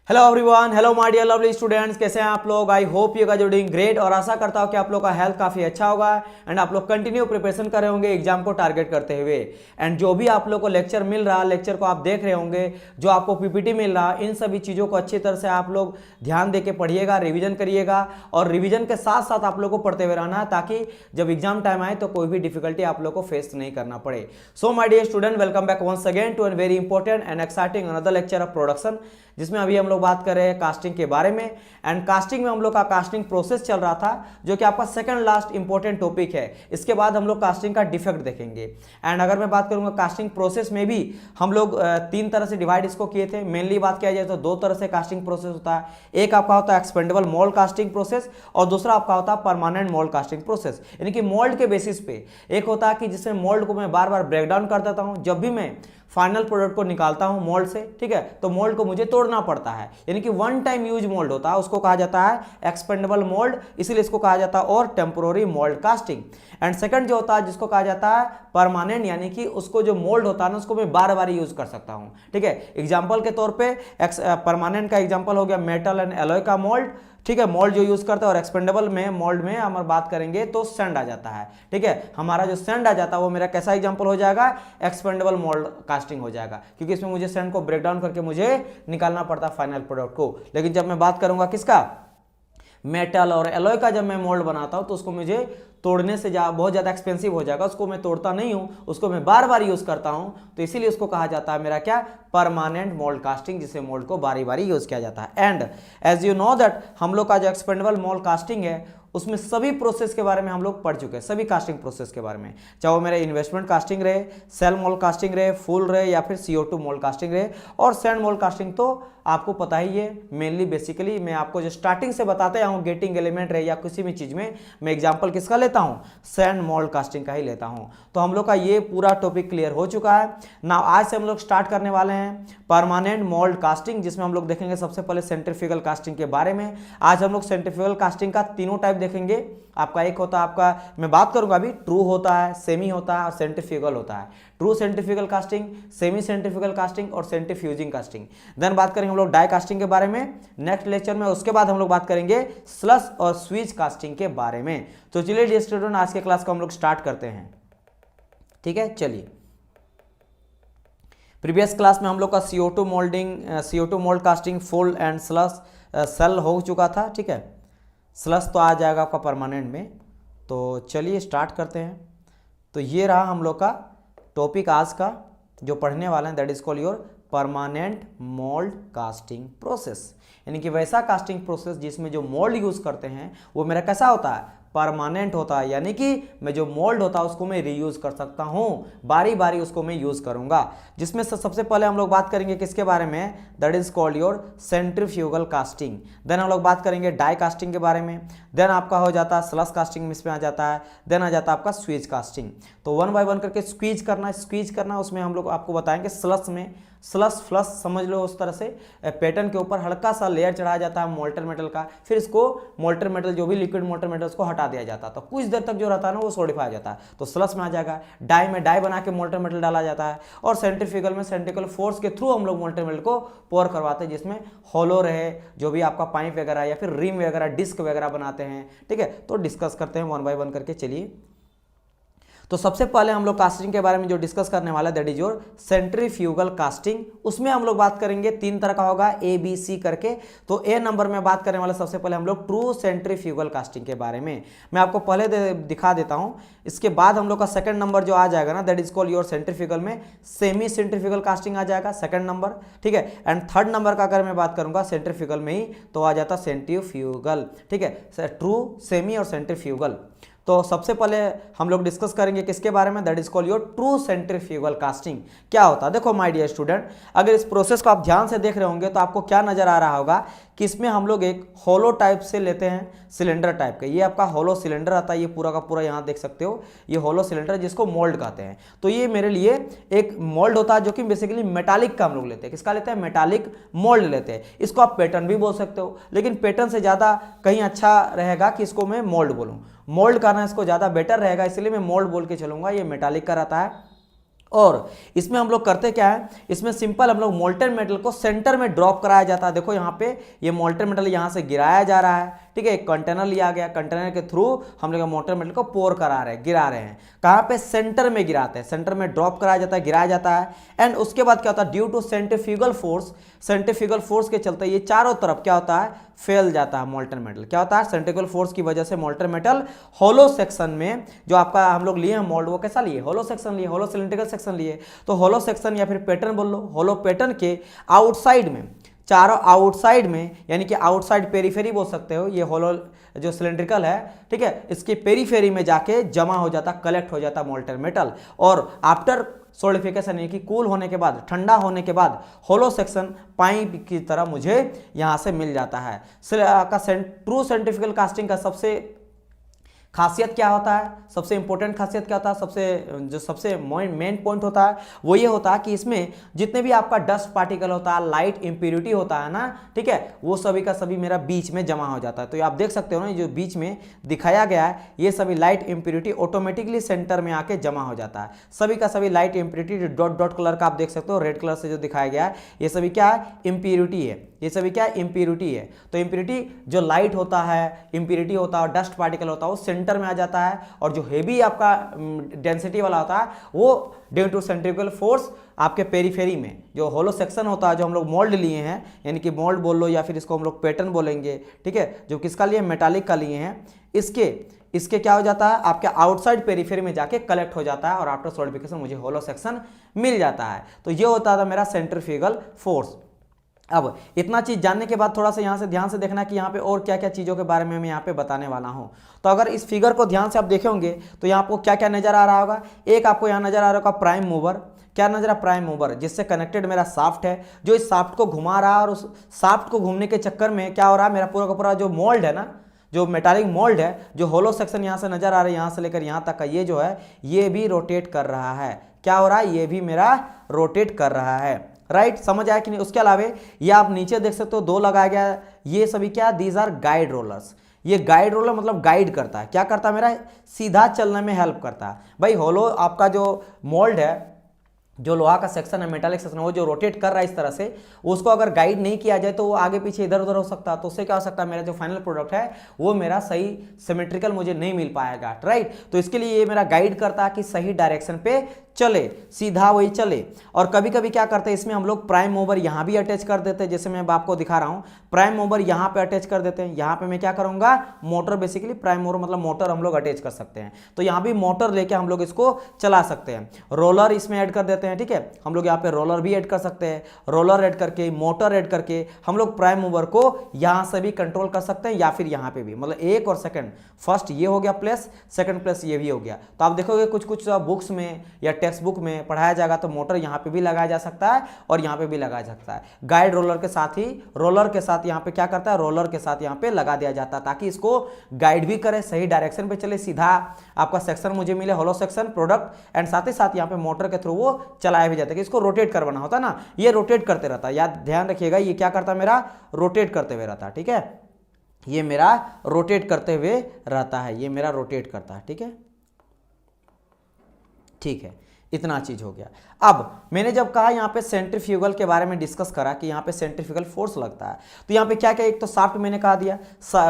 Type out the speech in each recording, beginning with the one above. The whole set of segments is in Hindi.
Hello everyone, hello my dear lovely students, कैसे हैं आप लोग। I hope you guys are doing great और आशा करता हूं कि आप लोग का हेल्थ काफी अच्छा होगा एंड आप लोग कंटिन्यू प्रिपरेशन कर रहे होंगे एग्जाम को टारगेट करते हुए। एंड जो भी आप लोग को लेक्चर मिल रहा है, लेक्चर को आप देख रहे होंगे, जो आपको पीपीटी मिल रहा है, इन सभी चीज़ों को अच्छी तरह से आप लोग ध्यान दे के पढ़िएगा, रिविजन करिएगा और रिविजन के साथ साथ आप लोग को पढ़ते हुए रहना है ताकि जब एग्जाम टाइम आए तो कोई भी डिफिकल्टी आप लोग को फेस नहीं करना पड़े। So my dear student, welcome back once again to an very important and exciting another lecture of production, जिसमें अभी हम लोग बात कर रहे हैं कास्टिंग के बारे में। एंड कास्टिंग में हम लोग का कास्टिंग प्रोसेस चल रहा था, जो कि आपका सेकंड लास्ट इंपॉर्टेंट टॉपिक है। इसके बाद हम लोग कास्टिंग का डिफेक्ट देखेंगे। एंड अगर मैं बात करूंगा कास्टिंग प्रोसेस में भी हम लोग तीन तरह से डिवाइड इसको किए थे। मेनली बात किया जाए तो दो तरह से कास्टिंग प्रोसेस होता है। एक आपका होता है एक्सपेंडेबल मोल्ड कास्टिंग प्रोसेस और दूसरा आपका होता है परमानेंट मोल्ड कास्टिंग प्रोसेस। यानी कि मोल्ड के बेसिस पे एक होता है कि जिसमें मोल्ड को मैं बार बार ब्रेक डाउन कर देता हूं। जब भी मैं फाइनल प्रोडक्ट को निकालता हूं मोल्ड से, ठीक है, तो मोल्ड को मुझे तोड़ना पड़ता है। यानी कि वन टाइम यूज मोल्ड होता है, उसको कहा जाता है एक्सपेंडेबल मोल्ड, इसीलिए इसको कहा जाता है और temporary mould casting. And second जो होता है जिसको कहा जाता है परमानेंट, यानी कि उसको जो मोल्ड होता है ना उसको मैं बार बार यूज कर सकता हूं। ठीक है, एग्जाम्पल के तौर पे परमानेंट का एग्जाम्पल हो गया मेटल एंड एलॉय का मोल्ड। ठीक है, मोल्ड जो यूज करते हैं। और एक्सपेंडेबल में मोल्ड में हम बात करेंगे तो सैंड आ जाता है। ठीक है, हमारा जो सैंड आ जाता है वो मेरा कैसा एग्जांपल हो जाएगा, एक्सपेंडेबल मोल्ड कास्टिंग हो जाएगा, क्योंकि इसमें मुझे सैंड को ब्रेक डाउन करके मुझे निकालना पड़ता है फाइनल प्रोडक्ट को। लेकिन जब मैं बात करूंगा किसका, मेटल और एलॉय का, जब मैं मोल्ड बनाता हूं तो उसको मुझे तोड़ने से बहुत ज़्यादा एक्सपेंसिव हो जाएगा, उसको मैं तोड़ता नहीं हूं, उसको मैं बार बार यूज करता हूं, तो इसीलिए उसको कहा जाता है मेरा क्या, परमानेंट मोल्ड कास्टिंग, जिसे मोल्ड को बारी बारी यूज किया जाता है। And as you know that हम लोग का जो एक्सपेंडेबल मोल्ड कास्टिंग है उसमें सभी प्रोसेस के बारे में हम लोग पढ़ चुके हैं, सभी कास्टिंग प्रोसेस के बारे में, चाहे वो मेरा इन्वेस्टमेंट कास्टिंग रहे, सेल मोल्ड कास्टिंग रहे, फुल रहे या फिर CO2 मोल्ड कास्टिंग रहे और सैंड मोल्ड कास्टिंग तो आपको पता ही है। मेनली बेसिकली मैं आपको जो स्टार्टिंग से बताते आया हूँ, गेटिंग एलिमेंट रहे या किसी भी चीज़ में, मैं एग्जाम्पल किसका लेता हूँ, सैंड मोल्ड कास्टिंग का ही लेता हूँ। तो हम लोग का ये पूरा टॉपिक क्लियर हो चुका है ना। आज से हम लोग स्टार्ट करने वाले हैं परमानेंट मोल्ड कास्टिंग, जिसमें हम लोग देखेंगे सबसे पहले सेंट्रीफ्यूगल कास्टिंग के बारे में। आज हम लोग सेंट्रीफ्यूगल कास्टिंग का तीनों टाइप देखेंगे। आपका एक होता है, आपका मैं बात करूंगा अभी, ट्रू होता है, सेमी होता है और सेंट्रीफ्यूगल होता है। True centrifugal casting, semi centrifugal casting और सेंट्रीफ्यूजिंग कास्टिंग। देन बात करेंगे हम लोग डाई कास्टिंग के बारे में नेक्स्ट लेक्चर में। उसके बाद हम लोग बात करेंगे स्लश और स्वीज कास्टिंग के बारे में। तो चलिए डियर स्टूडेंट, आज के क्लास को हम लोग स्टार्ट करते हैं। ठीक है, चलिए। प्रीवियस क्लास में हम लोग का CO2 moulding, CO2 mould casting, full and slush सेल हो चुका था। ठीक है, स्लश तो आ जाएगा आपका परमानेंट में। तो चलिए स्टार्ट करते हैं। तो ये रहा हम लोग का टॉपिक आज का जो पढ़ने वाले हैं, that is called your permanent mould casting process. यानी कि वैसा कास्टिंग प्रोसेस जिसमें जो मोल्ड यूज करते हैं वो मेरा कैसा होता है, परमानेंट होता है। यानी कि मैं जो मोल्ड होता है उसको मैं रीयूज कर सकता हूं, बारी बारी उसको मैं यूज करूंगा। जिसमें सबसे पहले हम लोग बात करेंगे किसके बारे में, that is called your centrifugal casting. Then हम लोग बात करेंगे डाई कास्टिंग के बारे में। देन आपका हो जाता है स्लश कास्टिंग, इसमें आ जाता है। देन आ जाता है आपका स्वीज कास्टिंग। तो वन बाय वन करके स्क्वीज करना, उसमें हम लोग आपको बताएंगे स्लश में, स्लश फ्लश समझ लो, उस तरह से पैटर्न के ऊपर हल्का सा लेयर चढ़ाया जाता है मोल्टर मेटल का, फिर इसको मोल्टर मेटल जो भी लिक्विड मोल्टर मेटल उसको हटा दिया जाता है, तो कुछ देर तक जो रहता है ना वो सोडिफाई जाता है, तो स्लश में आ जाएगा। डाई में डाई बना के मोल्टर मेटल डाला जाता है और सेंट्रीफ्यूगल में सेंट्रिफिकल फोर्स के थ्रू हम लोग मोल्टर मेटल को पोर करवाते हैं, जिसमें होलो रहे, जो भी आपका पाइप वगैरह या फिर रिम वगैरह डिस्क वगैरह बनाते हैं। ठीक है, तो डिस्कस करते हैं वन बाय वन करके। चलिए, तो सबसे पहले हम लोग कास्टिंग के बारे में जो डिस्कस करने वाला है that is your centrifugal casting. उसमें हम लोग बात करेंगे तीन तरह का होगा, ABC करके। तो A नंबर में बात करने वाला सबसे पहले हम लोग ट्रू सेंट्रीफ्यूगल कास्टिंग के बारे में मैं आपको पहले दिखा देता हूं। इसके बाद हम लोग का सेकंड नंबर जो आ जाएगा ना, that is called your centrifugal में सेमी सेंट्रीफ्यूगल कास्टिंग आ जाएगा सेकंड नंबर। ठीक है, एंड थर्ड नंबर का अगर मैं बात करूंगा सेंट्रीफ्यूगल में ही, तो आ जाता सेंट्रीफ्यूगल। ठीक है, ट्रू, सेमी और सेंट्रीफ्यूगल। तो सबसे पहले हम लोग डिस्कस करेंगे किसके बारे में, that is called your true centrifugal casting. क्या होता है, देखो माय डियर स्टूडेंट, अगर इस प्रोसेस को आप ध्यान से देख रहे होंगे तो आपको क्या नजर आ रहा होगा कि इसमें हम लोग एक होलो टाइप से लेते हैं, सिलेंडर टाइप का। ये आपका होलो सिलेंडर आता है, ये पूरा का पूरा यहाँ देख सकते हो, ये होलो सिलेंडर जिसको मोल्ड कहते हैं। तो ये मेरे लिए एक मोल्ड होता है जो कि बेसिकली मेटालिक का हम लोग लेते हैं। किसका लेते हैं, मेटालिक मोल्ड लेते हैं। इसको आप पैटर्न भी बोल सकते हो, लेकिन पैटर्न से ज़्यादा कहीं अच्छा रहेगा कि इसको मैं मोल्ड बोलूँ। मोल्ड करना इसको ज़्यादा बेटर रहेगा, इसलिए मैं मोल्ड बोल के चलूंगा। ये मेटालिक का रहता है। और इसमें हम लोग करते क्या है, इसमें सिंपल हम लोग मोल्टेन मेटल को सेंटर में ड्रॉप कराया जाता है। देखो यहाँ पे ये मोल्टेन मेटल यहाँ से गिराया जा रहा है, ठीक है, एक कंटेनर लिया गया, कंटेनर के थ्रू हम लोग मोल्टेन मेटल को पोर करा रहे हैं, गिरा रहे हैं। कहाँ पे? सेंटर में गिराते हैं, सेंटर में ड्रॉप कराया जाता है, गिराया जाता है। एंड उसके बाद क्या होता है, due to centrifugal force, centrifugal force के चलते ये चारों तरफ क्या होता है, फैल जाता है मोल्टेन मेटल। क्या होता है? सेंट्रीफ्यूगल फोर्स की वजह से मोल्टेन मेटल होलो सेक्शन में, जो आपका हम लोग लिए हैं मोल्ड, वो कैसा लिए? होलो सेक्शन लिए, होलो सिलिंड्रिकल सेक्शन लिए। तो होलो सेक्शन या फिर पैटर्न बोल लो, होलो पैटर्न के आउटसाइड में, चारों आउटसाइड में, यानी कि आउटसाइड पेरीफेरी बोल सकते हो, ये होलो जो सिलिंड्रिकल है, ठीक है, इसके पेरीफेरी में जाके जमा हो जाता, कलेक्ट हो जाता मोल्टेन मेटल। और आफ्टर सोलिडिफिकेशन यानी कि कूल होने के बाद, ठंडा होने के बाद, होलो सेक्शन पाइप की तरह मुझे यहां से मिल जाता है। ट्रू सेंट्रीफ्यूगल कास्टिंग का सबसे खासियत क्या होता है, सबसे इंपॉर्टेंट खासियत क्या होता है, सबसे मेन पॉइंट होता है वो ये होता है कि इसमें जितने भी आपका डस्ट पार्टिकल होता है, लाइट इंप्योरिटी होता है ना, ठीक है, वो सभी का सभी मेरा बीच में जमा हो जाता है। तो ये आप देख सकते हो ना, जो बीच में दिखाया गया है, ये सभी लाइट इंप्योरिटी ऑटोमेटिकली सेंटर में आके जमा हो जाता है। सभी का सभी light impurity dot dot colour का आप देख सकते हो, रेड कलर से जो दिखाया गया है, ये सभी क्या है, इंप्योरिटी है, ये सभी क्या है, इंप्योरिटी है। तो इंप्योरिटी जो लाइट होता है, इंप्योरिटी होता है और डस्ट पार्टिकल होता है, वो सेंटर में आ जाता है। और जो हेवी आपका डेंसिटी वाला होता है, वो ड्यू टू सेंट्रीफ्यूगल फोर्स आपके पेरीफेरी में, जो होलो सेक्शन होता है, जो हम लोग मोल्ड लिए हैं, यानी कि मोल्ड बोल लो या फिर इसको हम लोग पैटर्न बोलेंगे, ठीक है, जो किसका लिए, मेटालिक का लिए हैं, इसके क्या हो जाता है, आपके आउटसाइड पेरीफेरी में जाके कलेक्ट हो जाता है और आफ्टर सॉलिडिफिकेशन मुझे होलो सेक्शन मिल जाता है। तो ये होता था मेरा सेंट्रीफ्यूगल फोर्स। अब इतना चीज जानने के बाद थोड़ा सा यहाँ से ध्यान से देखना कि यहाँ पे और क्या क्या चीज़ों के बारे में मैं यहाँ पे बताने वाला हूँ। तो अगर इस फिगर को ध्यान से आप देखेंगे तो यहाँ आपको क्या क्या नजर आ रहा होगा। एक आपको यहाँ नजर आ रहा होगा प्राइम मूवर। क्या नजर आ, प्राइम मूवर, जिससे कनेक्टेड मेरा शाफ्ट है, जो इस शाफ्ट को घुमा रहा है। और उस शाफ्ट को घूमने के चक्कर में क्या हो रहा है, मेरा पूरा का पूरा जो मोल्ड है ना, जो मेटालिक मोल्ड है, जो होलो सेक्शन यहाँ से नजर आ रहा है, यहाँ से लेकर यहाँ तक का ये जो है, ये भी रोटेट कर रहा है। क्या हो रहा है, ये भी मेरा रोटेट कर रहा है। राइट, समझ आया कि नहीं। उसके अलावा ये आप नीचे देख सकते हो, दो लगाया गया, ये सभी क्या, दीज आर गाइड रोलर्स। ये गाइड रोलर मतलब गाइड करता है, क्या करता है, मेरा सीधा चलने में हेल्प करता है। भाई होलो आपका जो मोल्ड है, जो लोहा का सेक्शन है, मेटालिक सेक्शन है, वो जो रोटेट कर रहा है इस तरह से, उसको अगर गाइड नहीं किया जाए तो वो आगे पीछे इधर उधर हो सकता है। तो उससे क्या हो सकता है, मेरा जो फाइनल प्रोडक्ट है वो मेरा सही सिमेट्रिकल मुझे नहीं मिल पाएगा। राइट, तो इसके लिए ये मेरा गाइड करता है कि सही डायरेक्शन पे चले, सीधा वही चले। और कभी कभी क्या करते हैं, इसमें हम लोग प्राइम मूवर यहाँ भी अटैच कर देते हैं, जैसे मैं आपको दिखा रहा हूँ, प्राइम मूवर यहाँ पे अटैच कर देते हैं। यहाँ पे मैं क्या करूँगा, मोटर, बेसिकली प्राइम मूवर मतलब मोटर हम लोग अटैच कर सकते हैं। तो यहाँ भी मोटर लेके हम लोग इसको चला सकते हैं। रोलर इसमें ऐड कर देते हैं, ठीक है, हम लोग यहाँ पे रोलर भी ऐड कर सकते हैं। रोलर ऐड करके, मोटर ऐड करके हम लोग प्राइम मूवर को यहाँ से भी कंट्रोल कर सकते हैं, या फिर यहाँ पे भी, मतलब एक और सेकंड, फर्स्ट ये हो गया प्लस, सेकंड प्लस ये भी हो गया। तो आप देखोगे कुछ कुछ बुक्स में या टेक्स्ट बुक में पढ़ाया जाएगा तो मोटर यहाँ पे भी लगाया जा सकता है और यहाँ पे भी लगाया जा सकता है। गाइड रोलर के साथ ही, रोलर के साथ यहाँ पे क्या करता है, रोलर के साथ यहाँ पे लगा दिया जाता है, ताकि इसको गाइड भी करे, सही डायरेक्शन पे चले, सीधा आपका सेक्शन मुझे मिले, होलो सेक्शन प्रोडक्ट। एंड साथ ही साथ यहाँ पे मोटर के थ्रू वो चलाया भी जाता है, कि इसको रोटेट करवाना होता है ना, ये रोटेट करते रहता है। याद ध्यान रखिएगा, ये क्या करता है, मेरा रोटेट करते हुए रहता है। ठीक है, ये मेरा रोटेट करते हुए रहता है, ये मेरा रोटेट करता है। ठीक है, ठीक है, इतना चीज हो गया। अब मैंने जब कहा यहाँ पे सेंट्रीफ्यूगल के बारे में डिस्कस करा कि यहाँ पे सेंट्रीफ्यूगल फोर्स लगता है, तो यहाँ पे क्या क्या, एक तो शाफ्ट मैंने कहा दिया,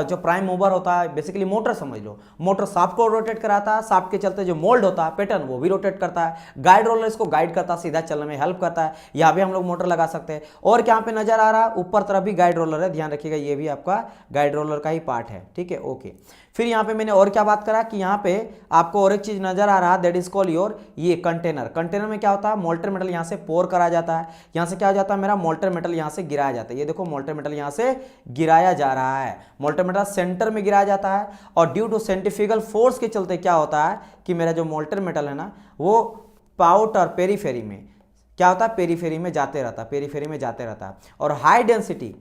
जो प्राइम मूवर होता है, बेसिकली मोटर समझ लो, मोटर शाफ्ट को रोटेट कराता है, शाफ्ट के चलते जो मोल्ड होता है, पैटर्न, वो भी रोटेट करता है। गाइड रोलर इसको गाइड करता है, सीधा चलने में हेल्प करता है। यहाँ भी हम लोग मोटर लगा सकते हैं। और क्या पे नजर आ रहा है, ऊपर तरफ भी गाइड रोलर है, ध्यान रखिएगा, ये भी आपका गाइड रोलर का ही पार्ट है। ठीक है, ओके। फिर यहाँ पे मैंने और क्या बात करा कि यहाँ पे आपको और एक चीज नजर आ रहा है, दैट इज कॉल्ड योर ये कंटेनर। कंटेनर में क्या होता है, मोल्टेन मेटल यहाँ से पोर करा जाता है, यहाँ से क्या हो जाता है, मेरा मोल्टेन मेटल यहाँ से गिराया जाता है। ये देखो, मोल्टेन मेटल यहाँ से गिराया जा रहा है, मोल्टेन मेटल सेंटर में गिराया जाता है। और ड्यू टू सेंट्रीफ्यूगल फोर्स के चलते क्या होता है कि मेरा जो मोल्टेन मेटल है ना, वो पाउट और पेरीफेरी में क्या होता है, पेरीफेरी में जाते रहता है, पेरीफेरी में जाते रहता है। और हाई डेंसिटी,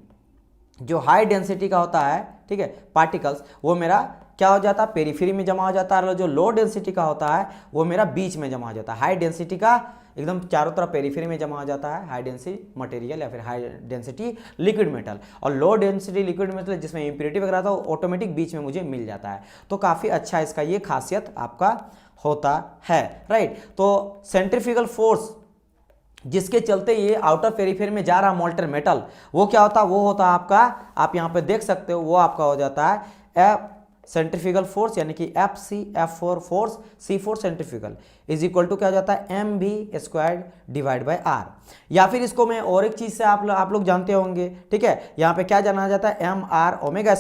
जो हाई डेंसिटी का होता है, ठीक है, पार्टिकल्स, वो मेरा क्या हो जाता है, पेरिफेरी में जमा हो जाता है, और जो लो डेंसिटी का होता है वो मेरा बीच में जमा हो जाता है। हाई डेंसिटी का एकदम चारों तरफ पेरिफेरी में जमा हो जाता है, हाई डेंसिटी मटेरियल या फिर हाई डेंसिटी लिक्विड मेटल, और लो डेंसिटी लिक्विड मेटल जिसमें इम्प्योरिटी वगैरह था वो ऑटोमेटिक बीच में मुझे मिल जाता है। तो काफ़ी अच्छा इसका ये खासियत आपका होता है, राइट। तो सेंट्रीफ्यूगल फोर्स जिसके चलते ये आउटर पेरिफेरी में जा रहा मोल्टेन मेटल, वो क्या होता है, वो होता है आपका, आप यहाँ पे देख सकते हो, वो आपका हो जाता है एफ सेंट्रीफ्यूगल फोर्स, यानी कि F C F4 force C4 centrifugal is equal to क्या हो जाता है mv² डिवाइड बाय आर। या फिर इसको मैं और एक चीज से आप लोग जानते होंगे, ठीक है, यहाँ पे क्या जाना जाता है mr ओमेगा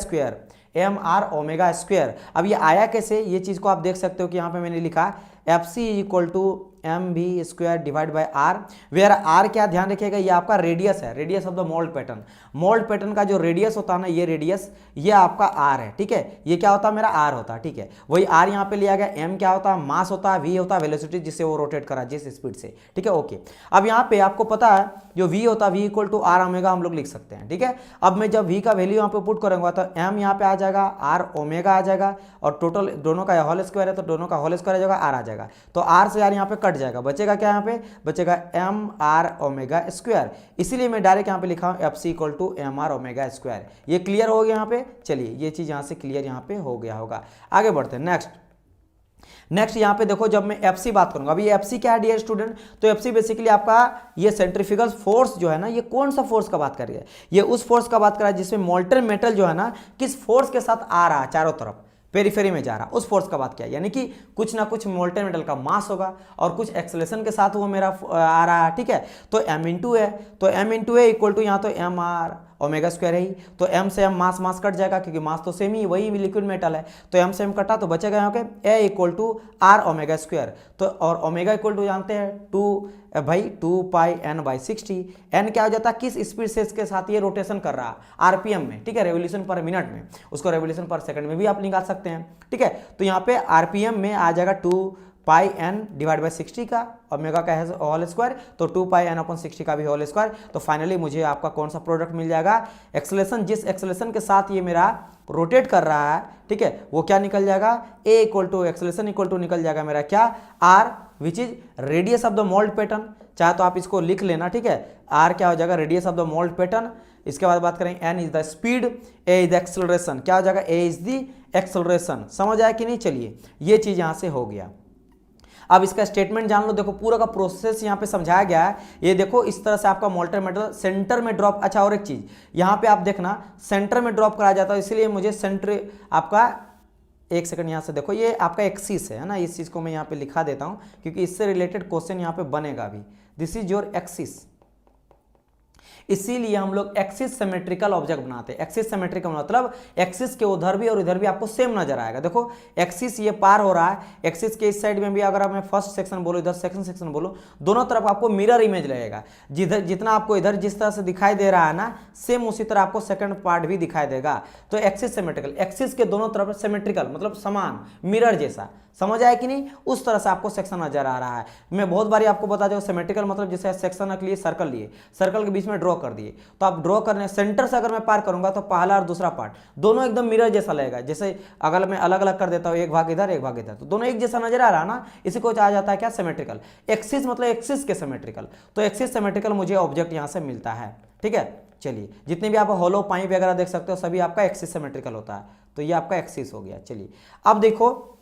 स्क्वायर। अब ये आया कैसे, ये चीज को आप देख सकते हो कि यहाँ पे मैंने लिखा FC is equal to mv² divide by R, where R क्या ध्यान रखिएगा, ये आपका रेडियस है, radius of the mould pattern. Mould pattern का जो रेडियस होता है ना, ये रेडियस, ये आपका आर है, ठीक है, ये क्या होता है मेरा आर होता है, ठीक है। वही आर यहाँ पे लिया गया, एम क्या होता है, मास होता है, वी होता है वेलोसिटी जिससे वो रोटेट करा जिस स्पीड से, ठीक है, ओके। अब यहाँ पे आपको पता है जो वी होता है, v equal to r omega हम लोग लिख सकते हैं, ठीक है। अब मैं जब वी का वैल्यू यहाँ पे पुट करूंगा तो एम यहाँ पे आ जाएगा, आर ओमेगा आ जाएगा, और टोटल दोनों का होल स्क्वायर है तो दोनों का होल स्क्वायर आ जाएगा, आर आ जाएगा, तो आर से यार यहाँ पे कट जाएगा, बचेगा क्या, यहाँ पे बचेगा mr ओमेगा स्क्वायर। इसीलिए मैं डायरेक्ट यहाँ पे लिखा हूँ FC equal to mr omega square. ये क्लियर हो गया यहाँ पे, चलिए ये चीज यहाँ से क्लियर यहाँ पे हो गया होगा। आगे बढ़ते हैं, नेक्स्ट यहाँ पे देखो, जब मैं FC बात करूंगा, अभी ये FC क्या है डियर स्टूडेंट, तो FC बेसिकली आपका ये सेंट्रीफ्यूगल फोर्स जो है ना, ये कौन सा फोर्स का बात कर रही है, ये उस फोर्स का बात कर रहा है जिसमें मोल्टेन मेटल जो है ना किस फोर्स के साथ आ रहा है, चारों तरफ पेरिफेरी में जा रहा, उस फोर्स का बात किया, यानी कि कुछ ना कुछ मोल्टेन मेटल का मास होगा और कुछ एक्सेलरेशन के साथ वो मेरा आ रहा है, ठीक है। तो m इंटू है, तो m into A equal to यहाँ तो mr ओमेगा स्क्वायर है ही, तो m से m मास कट जाएगा क्योंकि मास तो सेम ही वही लिक्विड मेटल है, तो m से m कटा तो बचेगा यहाँ पे a equal to r omega square. तो और ओमेगा इक्वल टू जानते हैं 2 पाई n बाई 60। n क्या हो जाता है, किस स्पीड से इसके साथ ये रोटेशन कर रहा है, आरपीएम में, ठीक है, रेवोल्यूशन पर मिनट में, उसको रेवोल्यूशन पर सेकंड में भी आप निकाल सकते हैं, ठीक है। तो यहाँ पे आरपीएम में आ जाएगा 2 पाई n डिवाइड बाई 60 का, ओमेगा का है होल स्क्वायर, तो 2 पाई n अपॉन 60 का भी होल स्क्वायर। तो फाइनली मुझे आपका कौन सा प्रोडक्ट मिल जाएगा, एक्सेलरेशन, जिस एक्सेलरेशन के साथ ये मेरा रोटेट कर रहा है, ठीक है, वो क्या निकल जाएगा, a equal to acceleration equal to निकल जाएगा मेरा क्या, r which is radius of the mould pattern. चाहे तो आप इसको लिख लेना, ठीक है, r क्या हो जाएगा, radius of the mould pattern. इसके बाद बात करें n is the speed, a is the acceleration, क्या हो जाएगा, a इज द एक्सेलरेशन। समझ आया कि नहीं, चलिए ये चीज यहां से हो गया। अब इसका स्टेटमेंट जान लो, देखो पूरा का प्रोसेस यहाँ पे समझाया गया है। ये देखो इस तरह से आपका मोल्टेन मेटल सेंटर में ड्रॉप, अच्छा और एक चीज यहाँ पे आप देखना सेंटर में ड्रॉप कराया जाता है, इसलिए मुझे सेंटर आपका, एक सेकंड यहाँ से देखो, ये आपका एक्सिस है ना, इस चीज को मैं यहाँ पे लिखा देता हूँ क्योंकि इससे रिलेटेड क्वेश्चन यहाँ पे बनेगा अभी। दिस इज योर एक्सिस, इसीलिए हम लोग एक्सिस सिमेट्रिकल ऑब्जेक्ट बनाते हैं। एक्सिस सिमेट्रिकल मतलब एक्सिस के उधर भी और इधर भी आपको सेम नजर आएगा। देखो एक्सिस ये पार हो रहा है, एक्सिस के इस साइड में भी अगर मैं फर्स्ट सेक्शन बोलूं, इधर सेकंड सेक्शन बोलूं, दोनों तरफ आपको मिरर इमेज लगेगा। जितना आपको इधर जिस तरह से दिखाई दे रहा है ना, सेम उसी तरह आपको सेकंड पार्ट भी दिखाई देगा। तो एक्सिस सिमेट्रिकल, एक्सिस के दोनों तरफ सिमेट्रिकल मतलब समान, मिरर जैसा। समझ आया कि नहीं, उस तरह से आपको सेक्शन नजर आ रहा है। मैं बहुत बारी आपको बता दूं, सिमेट्रिकल मतलब जैसे सेक्शन रख लिए, सर्कल लिए, सर्कल के बीच में ड्रॉ कर दिए, तो आप ड्रॉ करने सेंटर से अगर मैं पार करूंगा तो पहला और दूसरा पार्ट दोनों एकदम मिरर जैसा लगेगा। जैसे अगर मैं अलग अलग कर देता हूं, एक भाग इधर एक भाग इधर, तो दोनों एक जैसा नजर आ रहा है ना, इसी को आ जाता है क्या, सिमेट्रिकल। एक्सिस मतलब एक्सिस के सिमेट्रिकल, तो एक्सिस सिमेट्रिकल मुझे ऑब्जेक्ट यहां से मिलता है, ठीक है। चलिए जितने भी आप होलो पाइप वगैरह देख सकते हो, सभी आपका एक्सिस सिमेट्रिकल होता है, तो ये आपका एक्सिस हो गया। चलिए अब देखो,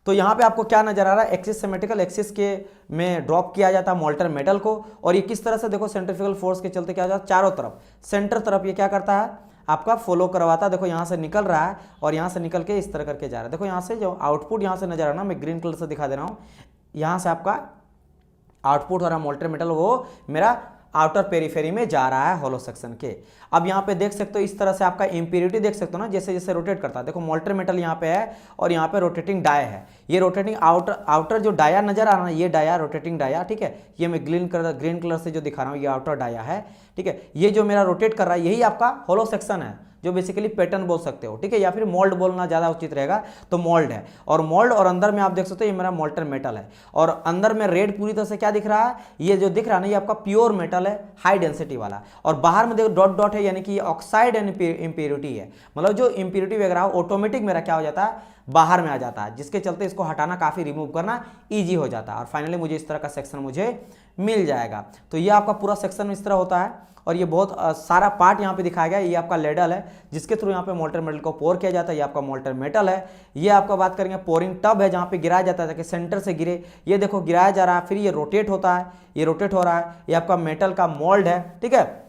तो यहाँ पे आपको क्या नजर आ रहा है, एक्सिस सिमेट्रिकल, एक्सिस के में ड्रॉप किया जाता है मोल्टेन मेटल को, और ये किस तरह से देखो सेंट्रीफ्यूगल फोर्स के चलते क्या हो जाता है, चारों तरफ सेंटर तरफ ये क्या करता है, आपका फॉलो करवाता है। देखो यहाँ से निकल रहा है और यहाँ से निकल के इस तरह करके जा रहा है। देखो यहाँ से जो आउटपुट यहाँ से नजर आ रहा है ना, मैं ग्रीन कलर से दिखा दे रहा हूँ, यहाँ से आपका आउटपुट हो रहा है मोल्टेन मेटल, वो मेरा आउटर पेरिफेरी में जा रहा है होलो सेक्शन के। अब यहाँ पे देख सकते हो इस तरह से आपका इम्प्योरिटी देख सकते हो ना, जैसे जैसे रोटेट करता है। देखो मोल्टेन मेटल यहाँ पे है और यहाँ पे रोटेटिंग डाया है, ये रोटेटिंग आउटर जो डाया नजर आ रहा है, ये डाया रोटेटिंग डाया, ठीक है, ये मैं ग्रीन कलर से जो दिखा रहा हूँ ये आउटर डाया है, ठीक है। ये जो मेरा रोटेट कर रहा है यही आपका होलो सेक्शन है। जो बेसिकली पैटर्न बोल सकते हो, ठीक है, या फिर मोल्ड बोलना ज़्यादा उचित रहेगा, तो मोल्ड है। और मोल्ड और अंदर में आप देख सकते हो ये मेरा मोल्टन मेटल है, और अंदर में रेड पूरी तरह से क्या दिख रहा है, ये जो दिख रहा है ना, ये आपका प्योर मेटल है, हाई डेंसिटी वाला। और बाहर में देखो डॉट डॉट है, यानी कि ये ऑक्साइड एंड इम्प्योरिटी है, मतलब जो इम्प्योरिटी वगैरह ऑटोमेटिक मेरा क्या हो जाता है, बाहर में आ जाता है, जिसके चलते इसको हटाना काफ़ी रिमूव करना ईजी हो जाता है। और फाइनली मुझे इस तरह का सेक्शन मुझे मिल जाएगा। तो ये आपका पूरा सेक्शन इस तरह होता है, और ये बहुत सारा पार्ट यहाँ पे दिखाया गया है। ये आपका लेडल है जिसके थ्रू यहाँ पे मोल्टन मेटल को पोर किया जाता है, ये आपका मोल्टन मेटल है। ये आपका बात करेंगे पोरिंग टब है, जहाँ पे गिराया जाता है ताकि सेंटर से गिरे। ये देखो गिराया जा रहा है, फिर ये रोटेट होता है, ये रोटेट हो रहा है। ये आपका मेटल का मोल्ड है, ठीक है।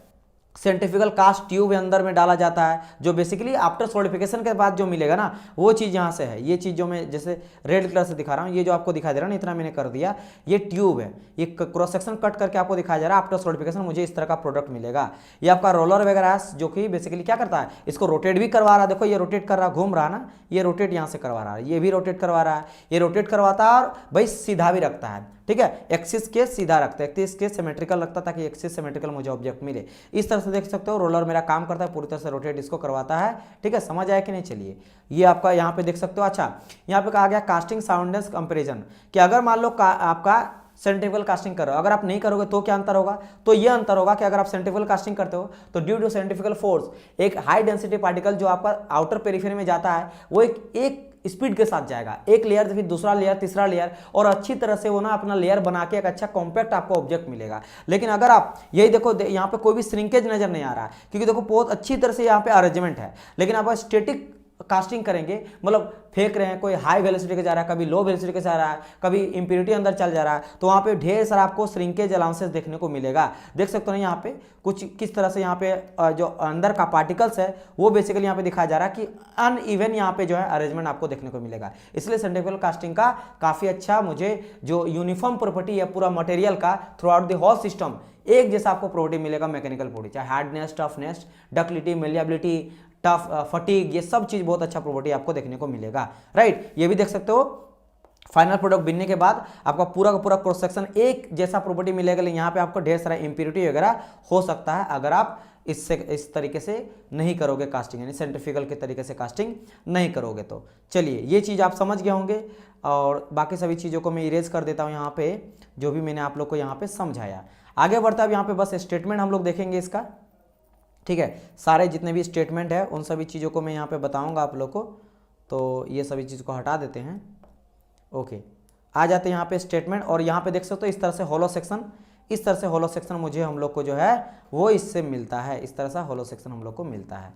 सेंट्रीफ्यूगल कास्ट ट्यूब अंदर में डाला जाता है, जो बेसिकली आफ्टर सॉलिडिफिकेशन के बाद जो मिलेगा ना, वो चीज़ यहाँ से है। ये चीज़ जो मैं जैसे रेड कलर से दिखा रहा हूँ, ये जो आपको दिखाई दे रहा है ना, इतना मैंने कर दिया, ये ट्यूब है, ये क्रॉस सेक्शन कट करके आपको दिखाया जा रहा है। आफ्टर सॉलिडिफिकेशन मुझे इस तरह का प्रोडक्ट मिलेगा। ये आपका रोलर वगैरह है, जो कि बेसिकली क्या करता है, इसको रोटेट भी करवा रहा है। देखो ये रोटेट कर रहा, घूम रहा है ना, ये रोटेट यहाँ से करवा रहा है, ये भी रोटेट करवा रहा है, ये रोटेट करवाता है, और भाई सीधा भी रखता है, ठीक है। एक्सिस के सीधा रखता है, एक्सिस के सिमेट्रिकल रखता है, ताकि एक्सिस सिमेट्रिकल मुझे ऑब्जेक्ट मिले। इस तरह से देख सकते हो रोलर मेरा काम करता है, पूरी तरह से रोटेट इसको करवाता है, ठीक है। समझ आया कि नहीं? चलिए ये आपका यहाँ पे देख सकते हो। अच्छा, यहाँ पे कहा गया कास्टिंग साउंडनेस कंपेरिजन, कि अगर मान लो आपका सेंट्रीफ्यूगल कास्टिंग कर रहे हो, अगर आप नहीं करोगे तो क्या अंतर होगा? तो ये अंतर होगा कि अगर आप सेंट्रीफ्यूगल कास्टिंग करते हो तो ड्यू टू सेंट्रीफ्यूगल फोर्स एक हाई डेंसिटी पार्टिकल जो आपका आउटर पेरिफेरी में जाता है, वो एक स्पीड के साथ जाएगा, एक लेयर फिर दूसरा लेयर तीसरा लेयर, और अच्छी तरह से वो ना अपना लेयर बना के एक अच्छा कॉम्पैक्ट आपको ऑब्जेक्ट मिलेगा। लेकिन अगर आप यही देखो, यहाँ पे कोई भी श्रिंकेज नजर नहीं आ रहा है, क्योंकि देखो बहुत अच्छी तरह से यहाँ पे अरेंजमेंट है। लेकिन आप स्टैटिक कास्टिंग करेंगे, मतलब फेंक रहे हैं, कोई हाई वेलोसिटी के जा रहा है, कभी लो वेलोसिटी के जा रहा है, कभी इंप्योरिटी अंदर चल जा रहा है, तो वहाँ पे ढेर सारा आपको श्रिंकेज अलाउंसेस देखने को मिलेगा। देख सकते हो ना यहाँ पे कुछ किस तरह से यहाँ पे जो अंदर का पार्टिकल्स है वो बेसिकली यहाँ पे दिखाया जा रहा है कि अनइवन यहाँ पे जो है अरेंजमेंट आपको देखने को मिलेगा। इसलिए सेंट्रीफ्यूगल कास्टिंग का काफ़ी अच्छा मुझे जो यूनिफॉर्म प्रॉपर्टी है पूरा मटेरियल का throughout the whole system, एक जैसा आपको प्रॉपर्टी मिलेगा मैकेनिकल प्रॉपर्टी, चाहे hardness, toughness, ductility, malleability, tough, fatigue, ये सब चीज बहुत अच्छा प्रॉपर्टी आपको देखने को मिलेगा, राइट। ये भी देख सकते हो फाइनल प्रोडक्ट बनने के बाद आपका पूरा का पूरा क्रॉस सेक्शन एक जैसा प्रॉपर्टी मिलेगा। लेकिन यहाँ पे आपको ढेर सारा इंप्योरिटी वगैरह हो सकता है अगर आप इस तरीके से नहीं करोगे कास्टिंग, यानी सेंट्रीफ्यूगल के तरीके से कास्टिंग नहीं करोगे। तो चलिए ये चीज़ आप समझ गए होंगे, और बाकी सभी चीज़ों को मैं इरेज कर देता हूँ यहाँ पे, जो भी मैंने आप लोग को यहाँ पे समझाया। आगे बढ़ता है, यहाँ पे बस स्टेटमेंट हम लोग देखेंगे इसका, ठीक है। सारे जितने भी स्टेटमेंट है उन सभी चीज़ों को मैं यहाँ पे बताऊंगा आप लोग को, तो ये सभी चीज़ को हटा देते हैं। ओके, आ जाते हैं यहाँ पे स्टेटमेंट, और यहाँ पे देख सकते हो इस तरह से होलो सेक्शन, इस तरह से होलो सेक्शन मुझे हम लोग को जो है वो इससे मिलता है, इस तरह से होलो सेक्शन हम लोग को मिलता है।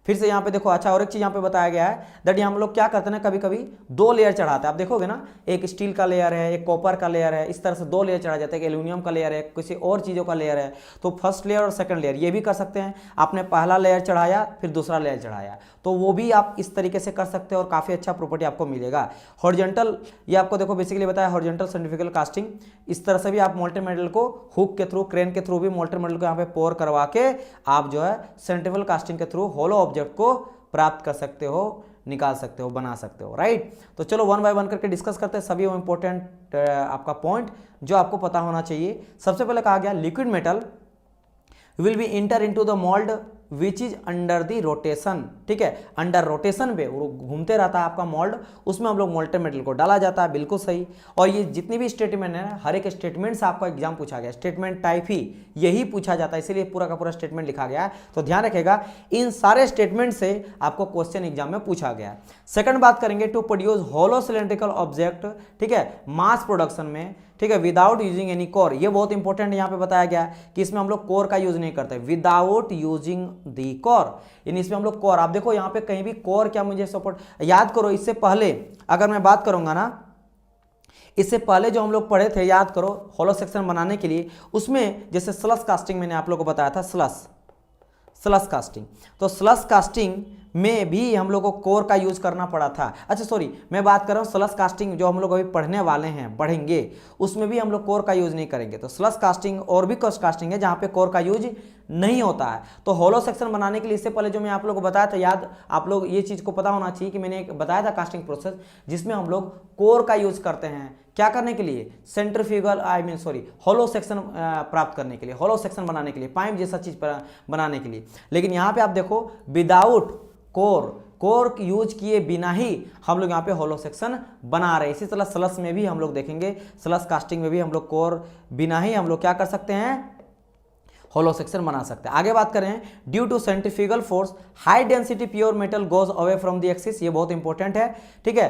फिर से यहाँ पे देखो, अच्छा और एक चीज़ यहाँ पे बताया गया है दैट हम लोग क्या करते हैं ना, कभी कभी दो लेयर चढ़ाते हैं। आप देखोगे ना, एक स्टील का लेयर है, एक कॉपर का लेयर है, इस तरह से दो लेयर चढ़ा जाता है, एक एल्यूमिनियम का लेयर है, किसी और चीज़ों का लेयर है। तो फर्स्ट लेयर और सेकंड लेयर ये भी कर सकते हैं। आपने पहला लेयर चढ़ाया फिर दूसरा लेयर चढ़ाया, तो वो भी आप इस तरीके से कर सकते हो और काफ़ी अच्छा प्रॉपर्टी आपको मिलेगा। हॉरिजॉन्टल, ये आपको देखो बेसिकली बताया हॉरिजॉन्टल सेंट्रीफ्यूगल कास्टिंग, इस तरह से भी आप मोल्टन मेटल को हुक के थ्रू, क्रेन के थ्रू भी मोल्टन मेटल को यहाँ पे पोर करवा के आप जो है सेंट्रीफ्यूगल कास्टिंग के थ्रू होलो ऑब्जेक्ट को प्राप्त कर सकते हो, निकाल सकते हो, बना सकते हो, राइट। तो चलो वन बाय वन करके डिस्कस करते हैं सभी इंपॉर्टेंट आपका पॉइंट जो आपको पता होना चाहिए। सबसे पहले कहा गया liquid metal will be inter into the mould which is under the rotation, ठीक है। अंडर रोटेशन पे वो घूमते रहता है आपका मोल्ड, उसमें हम लोग मोल्टन मेटल को डाला जाता है, बिल्कुल सही। और ये जितनी भी स्टेटमेंट है, हर एक स्टेटमेंट से आपका एग्जाम पूछा गया, स्टेटमेंट टाइप ही यही पूछा जाता है, इसीलिए पूरा का पूरा स्टेटमेंट लिखा गया है। तो ध्यान रखेगा, इन सारे स्टेटमेंट से आपको क्वेश्चन एग्जाम में पूछा गया। सेकंड बात करेंगे, to produce hollow cylindrical object, ठीक है, मास प्रोडक्शन में, ठीक है, विदाउट यूजिंग एनी कोर। ये बहुत इंपॉर्टेंट यहाँ पे बताया गया कि इसमें हम लोग कोर का यूज नहीं करते, विदाउट यूजिंग दी कोर, यानी इसमें हम लोग कोर, आप देखो यहाँ पे कहीं भी कोर क्या मुझे सपोर्ट, याद करो इससे पहले अगर मैं बात करूंगा ना, इससे पहले जो हम लोग पढ़े थे, याद करो होलो सेक्शन बनाने के लिए, उसमें जैसे स्लस कास्टिंग मैंने आप लोग को बताया था, स्लस कास्टिंग। तो स्लस कास्टिंग में भी हम लोग को कोर का यूज करना पड़ा था। अच्छा सॉरी, मैं बात कर रहा हूँ स्लस कास्टिंग जो हम लोग अभी पढ़ने वाले हैं, पढ़ेंगे, उसमें भी हम लोग कोर का यूज नहीं करेंगे। तो स्लस कास्टिंग और भी कास्टिंग है जहाँ पे कोर का यूज नहीं होता है। तो होलो सेक्शन बनाने के लिए इससे पहले जो मैं आप लोगों को बताया था, याद आप लोग ये चीज को पता होना चाहिए कि मैंने एक बताया था कास्टिंग प्रोसेस जिसमें हम लोग कोर का यूज करते हैं। क्या करने के लिए? सेंट्रीफ्यूगल होलो सेक्शन प्राप्त करने के लिए, होलो सेक्शन बनाने के लिए, पाइप जैसा चीज बनाने के लिए। लेकिन यहाँ पे आप देखो विदाउट कोर यूज किए बिना ही हम लोग यहाँ पे होलो सेक्शन बना रहे हैं। इसी तरह स्लस में भी हम लोग देखेंगे, स्लस कास्टिंग में भी हम लोग कोर बिना ही हम लोग क्या कर सकते हैं? होलो सेक्शन बना सकते हैं। आगे बात करें, due to centrifugal force high density pure metal goes away from the axis. ये बहुत इंपॉर्टेंट है, ठीक है,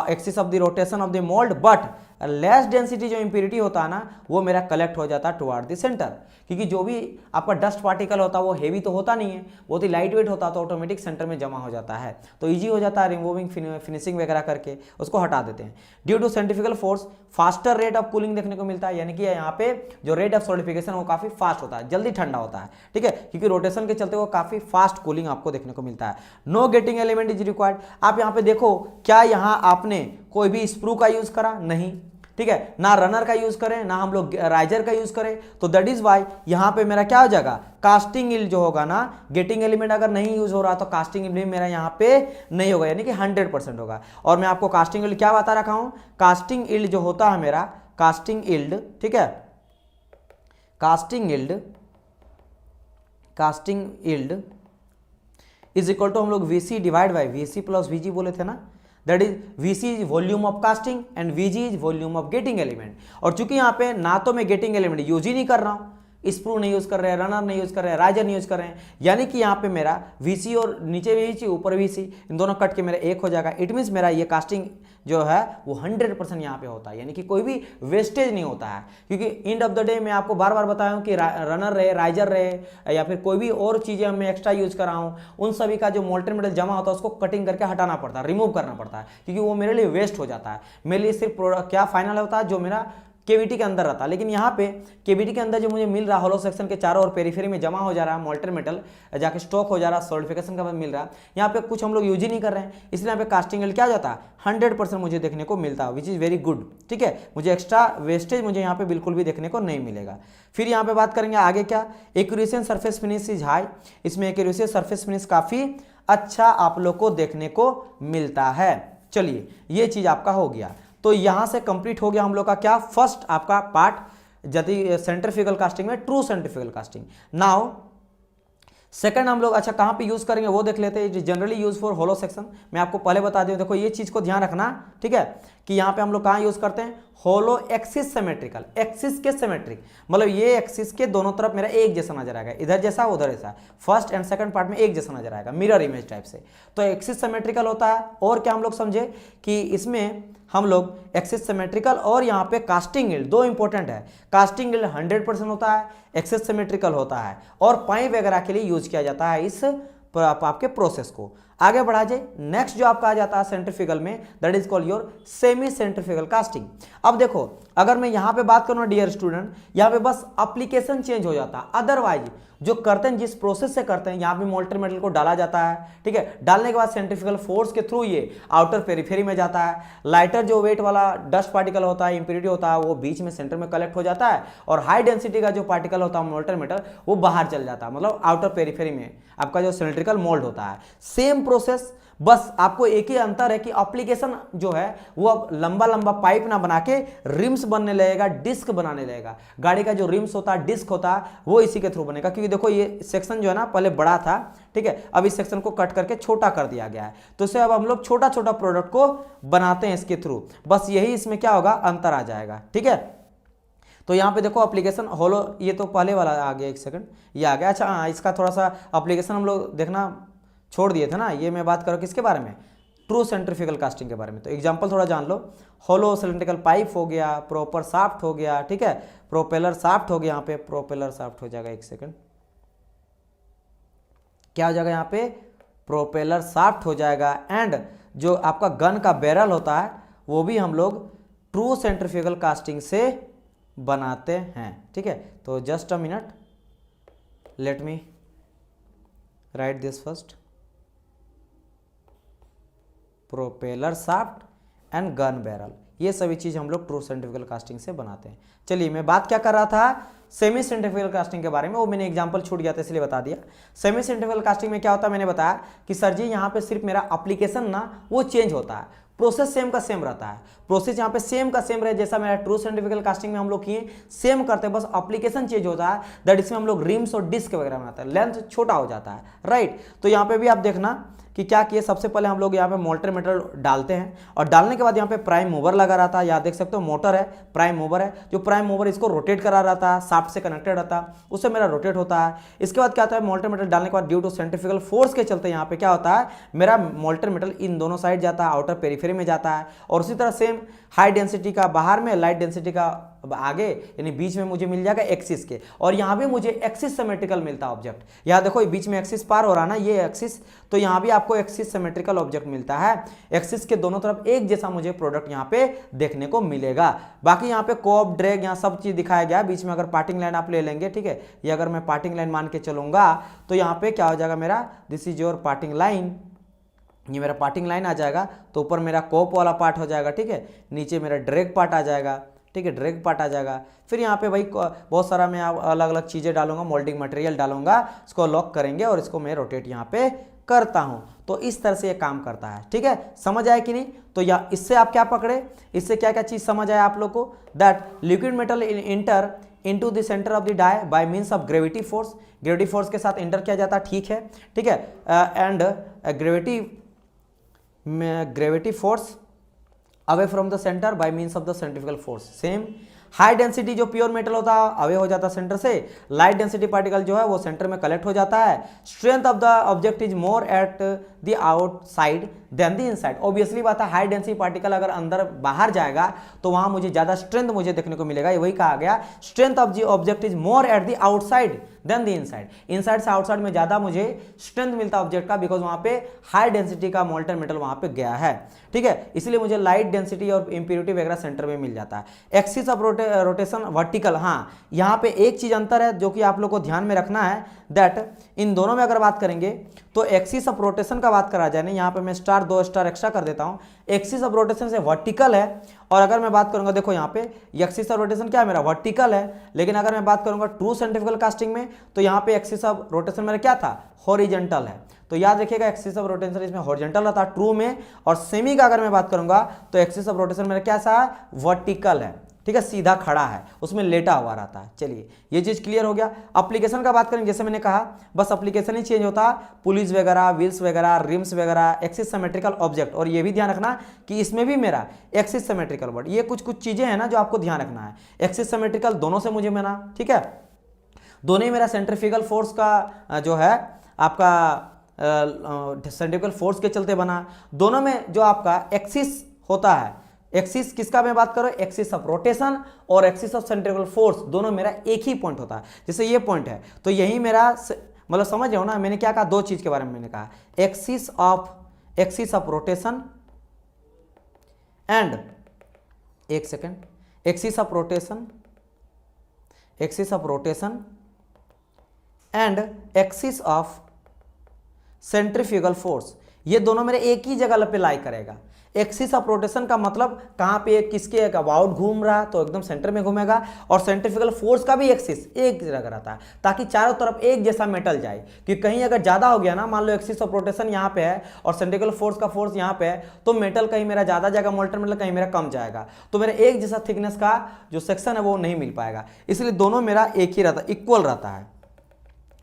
axis of the rotation of the mould, but less density जो इंप्योरिटी होता है ना वो मेरा कलेक्ट हो जाता है टुवर्ड द सेंटर। क्योंकि जो भी आपका डस्ट पार्टिकल होता है वो हेवी तो होता नहीं है, बहुत ही लाइट वेट होता है, तो ऑटोमेटिक सेंटर में जमा हो जाता है, तो ईजी हो जाता है रिमूविंग, फिनिशिंग वगैरह करके उसको हटा देते हैं। Due to centrifugal force faster rate of cooling देखने को मिलता है, यानी कि यहाँ पे जो रेट ऑफ सॉलिडिफिकेशन वो काफी फास्ट होता है, जल्दी ठंडा होता है, ठीक है, क्योंकि रोटेशन के चलते वो काफी फास्ट कूलिंग आपको देखने को मिलता है। Know getting element is required. आप यहाँ पे देखो, क्या यहाँ आपने कोई भी स्प्रू का यूज करा? नहीं, ठीक है, ना रनर का यूज करें, ना हम लोग राइजर का यूज करें, तो दैट इज वाई यहां पे मेरा क्या हो जाएगा? कास्टिंग इल्ड जो होगा ना, गेटिंग एलिमेंट अगर नहीं यूज हो रहा तो कास्टिंग इल्ड मेरा यहां पे नहीं होगा, यानी कि 100% होगा। और मैं आपको कास्टिंग इल्ड क्या बता रखा हूं? कास्टिंग इल्ड जो होता है मेरा, कास्टिंग इल्ड, ठीक है, casting yield is equal to हम लोग VC divide by VC plus VG बोले थे ना, that is VC is volume of casting and VG is volume of gating element. और चूंकि यहाँ पे ना तो मैं गेटिंग एलिमेंट यूज ही नहीं कर रहा हूँ, स्प्रू नहीं यूज कर रहे हैं, रनर नहीं यूज कर रहे हैं, राइजर नहीं यूज कर रहे हैं, यानी कि यहाँ पे मेरा VC और नीचे VC ऊपर VC इन दोनों कट के मेरा एक हो जाएगा। इट मीन्स मेरा ये कास्टिंग जो है वो 100% यहाँ पे होता है, यानी कि कोई भी वेस्टेज नहीं होता है। क्योंकि एंड ऑफ द डे मैं आपको बार बार बताया हूँ कि रनर रहे, राइजर रहे, या फिर कोई भी और चीज़ें मैं एक्स्ट्रा यूज कर रहा हूँ, उन सभी का जो मोल्टेन मेटल जमा होता है उसको कटिंग करके हटाना पड़ता है, रिमूव करना पड़ता है, क्योंकि वो मेरे लिए वेस्ट हो जाता है। मेरे लिए सिर्फ क्या फाइनल होता है, जो मेरा केविटी के अंदर रहता है। लेकिन यहाँ पे केविटी के अंदर जो मुझे मिल रहा है होलो सेक्शन के चारों ओर पेरिफेरी में जमा हो जा रहा है, मोल्टेन मेटल जाके स्टॉक हो जा रहा है, सॉलिडिफिकेशन का मिल रहा है, यहाँ पे कुछ हम लोग यूज ही नहीं कर रहे हैं, इसलिए यहाँ पे कास्टिंग इल्ड क्या जाता है? 100% मुझे देखने को मिलता है, विच इज वेरी गुड, ठीक है, मुझे एक्स्ट्रा वेस्टेज मुझे यहाँ पे बिल्कुल भी देखने को नहीं मिलेगा। फिर यहाँ पे बात करेंगे आगे क्या, accuracy and surface finish is high. इसमें एक्यूरेसी सरफेस फिनिश काफी अच्छा आप लोग को देखने को मिलता है। चलिए ये चीज आपका हो गया, तो यहां से कंप्लीट हो गया हम लोग का क्या, फर्स्ट आपका पार्ट, यदि सेंट्रीफ्यूगल कास्टिंग में true centrifugal casting. Now second हम लोग अच्छा कहां पे यूज करेंगे वो देख लेते हैं। It is generally use for hollow section. मैं आपको पहले बता दूं, देखो ये चीज को ध्यान रखना, ठीक है, कि यहां पे हम लोग कहां यूज करते हैं? होलो एक्सिस सिमेट्रिकल, एक्सिस के सिमेट्रिक, मतलब ये एक्सिस के दोनों तरफ मेरा एक जैसा नजर आएगा, इधर जैसा उधर जैसा, फर्स्ट एंड सेकंड पार्ट में एक जैसा नजर आएगा, मिरर इमेज टाइप से, तो एक्सिस सिमेट्रिकल होता है। और क्या हम लोग समझे कि इसमें हम लोग एक्सिस सिमेट्रिकल और यहाँ पे कास्टिंग इल्ड, दो इंपॉर्टेंट है, कास्टिंग इल्ड 100% होता है, एक्सिस सिमेट्रिकल होता है, और पाइप वगैरह के लिए यूज किया जाता है इस आपके प्रोसेस को। आगे बढ़ा जाए, नेक्स्ट जो आपका आ जाता है सेंट्रीफ्यूगल में, that is called your semi centrifugal casting. अब देखो अगर मैं यहाँ पे बात करूँ डियर स्टूडेंट, यहाँ पे बस एप्लीकेशन चेंज हो जाता है, अदरवाइज जो करते हैं जिस प्रोसेस से करते हैं, यहाँ पे मोल्टेन मेटल को डाला जाता है, ठीक है, डालने के बाद सेंट्रीफ्यूगल फोर्स के थ्रू ये आउटर पेरिफेरी में जाता है, लाइटर जो वेट वाला डस्ट पार्टिकल होता है, इंप्योरिटी होता है, वो बीच में सेंटर में कलेक्ट हो जाता है, और हाई डेंसिटी का जो पार्टिकल होता है मोल्टेन मेटल वो बाहर चल जाता है, मतलब आउटर पेरिफेरी में आपका जो सिलिंड्रिकल मोल्ड होता है। सेम प्रोसेस, बस आपको एक ही अंतर है कि एप्लीकेशन जो है वो अब लंबा लंबा पाइप ना बना के रिम्स बनने लगेगा, डिस्क बनाने लगेगा। गाड़ी का जो रिम्स होता है, डिस्क होता है, वो इसी के थ्रू बनेगा। क्योंकि देखो ये सेक्शन जो है ना पहले बड़ा था, ठीक है, अब इस सेक्शन को कट करके छोटा कर दिया गया है, तो इससे अब हम लोग छोटा छोटा प्रोडक्ट को बनाते हैं इसके थ्रू, बस यही इसमें क्या होगा, अंतर आ जाएगा, ठीक है। तो यहाँ पे देखो एप्लीकेशन होलो, ये तो पहले वाला आ गया, एक सेकंड ये आ गया। अच्छा हाँ, इसका थोड़ा सा एप्लीकेशन हम लोग देखना छोड़ दिए थे ना, ये मैं बात करूँ किसके बारे में, ट्रू सेंट्रीफ्यूगल कास्टिंग के बारे में। तो एग्जांपल थोड़ा जान लो, होलो सिलिंड्रिकल पाइप हो गया, प्रॉपर शाफ्ट हो गया, ठीक है, प्रोपेलर शाफ्ट हो गया, यहाँ पे प्रोपेलर शाफ्ट हो जाएगा, एक सेकंड क्या हो जाएगा यहाँ पे, प्रोपेलर शाफ्ट हो जाएगा। एंड जो आपका गन का बैरल होता है वो भी हम लोग ट्रू सेंट्रीफ्यूगल कास्टिंग से बनाते हैं, ठीक है। तो just a minute, let me right this first. Propeller shaft and gun barrel, ये सभी चीज़ हम लोग ट्रू सेंट्रीफ्यूगल कास्टिंग से बनाते हैं। चलिए मैं बात क्या कर रहा था, सेमी सेंट्रीफ्यूगल कास्टिंग के बारे में, वो मैंने एग्जांपल छूट गया था इसलिए बता दिया। सेमी सेंट्रीफ्यूगल कास्टिंग में क्या होता है, मैंने बताया कि सर जी यहाँ पे सिर्फ मेरा एप्लीकेशन ना वो चेंज होता है, प्रोसेस सेम का सेम रहता है, प्रोसेस यहाँ पे सेम का सेम रहे जैसा मेरा ट्रू सेंट्रीफ्यूगल कास्टिंग में हम लोग किए सेम करते हैं, बस एप्लीकेशन चेंज होता है, दैट इसमें हम लोग रिम्स और डिस्क वगैरह बनाते हैं, लेंथ छोटा हो जाता है, राइट। तो यहाँ पे भी आप देखना कि क्या किए, सबसे पहले हम लोग यहाँ पे मोल्टर मेटल डालते हैं और डालने के बाद यहाँ पे प्राइम मूवर लगा रहता है, यहाँ देख सकते हो मोटर है, प्राइम मूवर है, जो प्राइम मूवर इसको रोटेट करा रहता है, शाफ्ट से कनेक्टेड रहता है, उससे मेरा रोटेट होता है। इसके बाद क्या होता है, मोल्टर मेटल डालने के बाद ड्यू टू सेंट्रीफ्यूगल फोर्स के चलते यहाँ पे क्या होता है, मेरा मोल्टर मेटल इन दोनों साइड जाता है, आउटर पेरीफेरी में जाता है, और उसी तरह सेम हाई डेंसिटी का बाहर में, लाइट डेंसिटी का आगे, यानी बीच में मुझे मिल जाएगा एक्सिस के, और यहाँ भी मुझे एक्सिस सिमेट्रिकल मिलता है ऑब्जेक्ट। यहाँ देखो बीच में एक्सिस पार हो रहा ना, ये एक्सिस, तो यहाँ भी आपको एक्सिस सिमेट्रिकल ऑब्जेक्ट मिलता है, एक्सिस के दोनों तरफ एक जैसा मुझे प्रोडक्ट यहाँ पे देखने को मिलेगा। बाकी यहाँ पे कोप ड्रैग यहाँ सब चीज दिखाया गया है, बीच में अगर पार्टिंग लाइन आप ले लेंगे, ठीक है, ये अगर मैं पार्टिंग लाइन मान के चलूंगा तो यहाँ पे क्या हो जाएगा मेरा, this is your parting line, ये मेरा पार्टिंग लाइन आ जाएगा, तो ऊपर मेरा कोप वाला पार्ट हो जाएगा, ठीक है, नीचे मेरा ड्रैग पार्ट आ जाएगा, ठीक है, ड्रैग पार्ट आ जाएगा। फिर यहाँ पे भाई बहुत सारा मैं अलग अलग चीज़ें डालूंगा, मोल्डिंग मटेरियल डालूंगा, इसको लॉक करेंगे और इसको मैं रोटेट यहाँ पे करता हूँ। तो इस तरह से ये काम करता है, ठीक है, समझ आया कि नहीं। तो या इससे आप क्या पकड़े, इससे क्या क्या चीज़ समझ आया आप लोग को, that liquid metal enter into the centre of the die by means of gravity force, gravity force के साथ इंटर किया जाता है, ठीक है, ठीक है, and gravity force away from the centre bye means of the centrifugal force. Same high density जो प्योर मेटल होता है अवे हो जाता है सेंटर से, लाइट डेंसिटी पार्टिकल जो है वो सेंटर में कलेक्ट हो जाता है। Strength of the object is more at the outside than the inside. Obviously बात है, हाई डेंसिटी पार्टिकल अगर अंदर बाहर जाएगा तो वहां मुझे ज्यादा स्ट्रेंथ मुझे देखने को मिलेगा, वही कहा गया, strength of the object is more at the outside than the inside. Inside से आउटसाइड में ज्यादा मुझे स्ट्रेंथ मिलता है ऑब्जेक्ट का, बिकॉज वहां पे हाई डेंसिटी का मोल्टन मेटल वहां पे गया है, ठीक है, इसलिए मुझे लाइट डेंसिटी और इंप्योरिटी वगैरह सेंटर में मिल जाता है। एक्सिस ऑफ रोटेशन वर्टिकल, हाँ यहाँ पे एक चीज अंतर है जो कि आप लोग को ध्यान में रखना है, दैट इन दोनों में अगर बात करेंगे तो एक्सिस ऑफ रोटेशन का बात करा जाए ना, यहाँ पे मैं स्टार 2 स्टार एक्स्ट्रा कर देता हूँ, एक्सिस ऑफ रोटेशन से वर्टिकल है, और अगर मैं बात करूंगा देखो यहाँ पे एक्सिस ऑफ रोटेशन क्या है मेरा, वर्टिकल है, लेकिन अगर मैं बात करूंगा ट्रू सेंट्रीफ्यूगल कास्टिंग में तो यहाँ पे एक्सिस ऑफ रोटेशन मेरा क्या था, हॉरिजॉन्टल है। तो याद रखिएगा एक्सिस ऑफ रोटेशन इसमें हॉरिजॉन्टल रहता है ट्रू में, और सेमी का अगर मैं बात करूंगा तो एक्सिस ऑफ रोटेशन मेरा कैसा है, वर्टिकल है, ठीक है, सीधा खड़ा है, उसमें लेटा हुआ रहता है। चलिए ये चीज क्लियर हो गया। एप्लीकेशन का बात करें, जैसे मैंने कहा बस एप्लीकेशन ही चेंज होता, पुलिस वगैरह, व्हील्स वगैरह, रिम्स वगैरह, एक्सिस सिमेट्रिकल ऑब्जेक्ट, और ये भी ध्यान रखना कि इसमें भी मेरा एक्सिस सिमेट्रिकल वर्ड, ये कुछ कुछ चीजें हैं ना जो आपको ध्यान रखना है। एक्सिस सिमेट्रिकल दोनों से मुझे मिला, ठीक है, दोनों ही मेरा सेंट्रीफ्यूगल फोर्स का जो है आपका सेंट्रीफ्यूगल फोर्स के चलते बना। दोनों में जो आपका एक्सिस होता है, एक्सिस किसका मैं बात करूं, एक्सिस ऑफ रोटेशन और एक्सिस ऑफ सेंट्रीफ्यूगल फोर्स, दोनों मेरा एक ही पॉइंट होता है। जैसे ये पॉइंट है तो यही मेरा मतलब समझ रहे हो ना, मैंने क्या कहा, दो चीज के बारे में मैंने कहा, एक्सिस ऑफ रोटेशन एंड, एक second, axis of rotation and axis of centrifugal force, ये दोनों मेरे एक ही जगह पे लाई करेगा। एक्सिस ऑफ रोटेशन का मतलब कहां पे किसके अबाउट घूम रहा तो एकदम सेंटर में घूमेगा, और सेंट्रीफ्यूगल फोर्स का भी एक्सिस एक जगह रहता है ताकि चारों तरफ एक जैसा मेटल जाए, कि कहीं अगर ज्यादा हो गया ना, मान लो एक्सिस ऑफ रोटेशन यहाँ पे है और सेंट्रीफ्यूगल फोर्स का फोर्स यहाँ पे है, तो मेटल कहीं मेरा ज्यादा जाएगा, मोल्टन मेटल कहीं मेरा कम जाएगा, तो मेरा एक जैसा थिकनेस का जो सेक्शन है वो नहीं मिल पाएगा। इसलिए दोनों मेरा एक ही रहता है, इक्वल रहता है।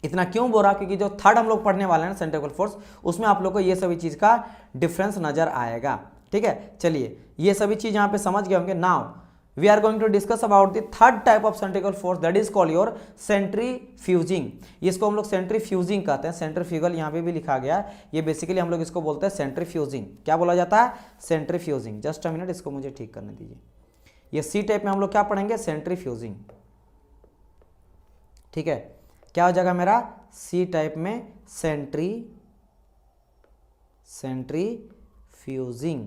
इतना क्यों बोल रहा, क्योंकि जो थर्ड हम लोग पढ़ने वाले हैं सेंट्रीफ्यूगल फोर्स, उसमें आप लोग को ये सभी चीज का डिफरेंस नजर आएगा, ठीक है। चलिए ये सभी चीज यहां पे समझ गए होंगे। Now we are going to discuss about the third type of centrifugal force, that is called your centrifuging. इसको हम लोग सेंट्रीफ्यूजिंग कहते हैं, सेंट्रीफ्यूगल यहां पे भी लिखा गया है, ये बेसिकली हम लोग इसको बोलते हैं सेंट्रीफ्यूजिंग। क्या बोला जाता है, सेंट्रीफ्यूजिंग। जस्ट अ मिनट, इसको मुझे ठीक करने दीजिए। ये सी टाइप में हम लोग क्या पढ़ेंगे, सेंट्रीफ्यूजिंग, ठीक है। क्या हो जाएगा मेरा, सी टाइप में सेंट्रीफ्यूजिंग।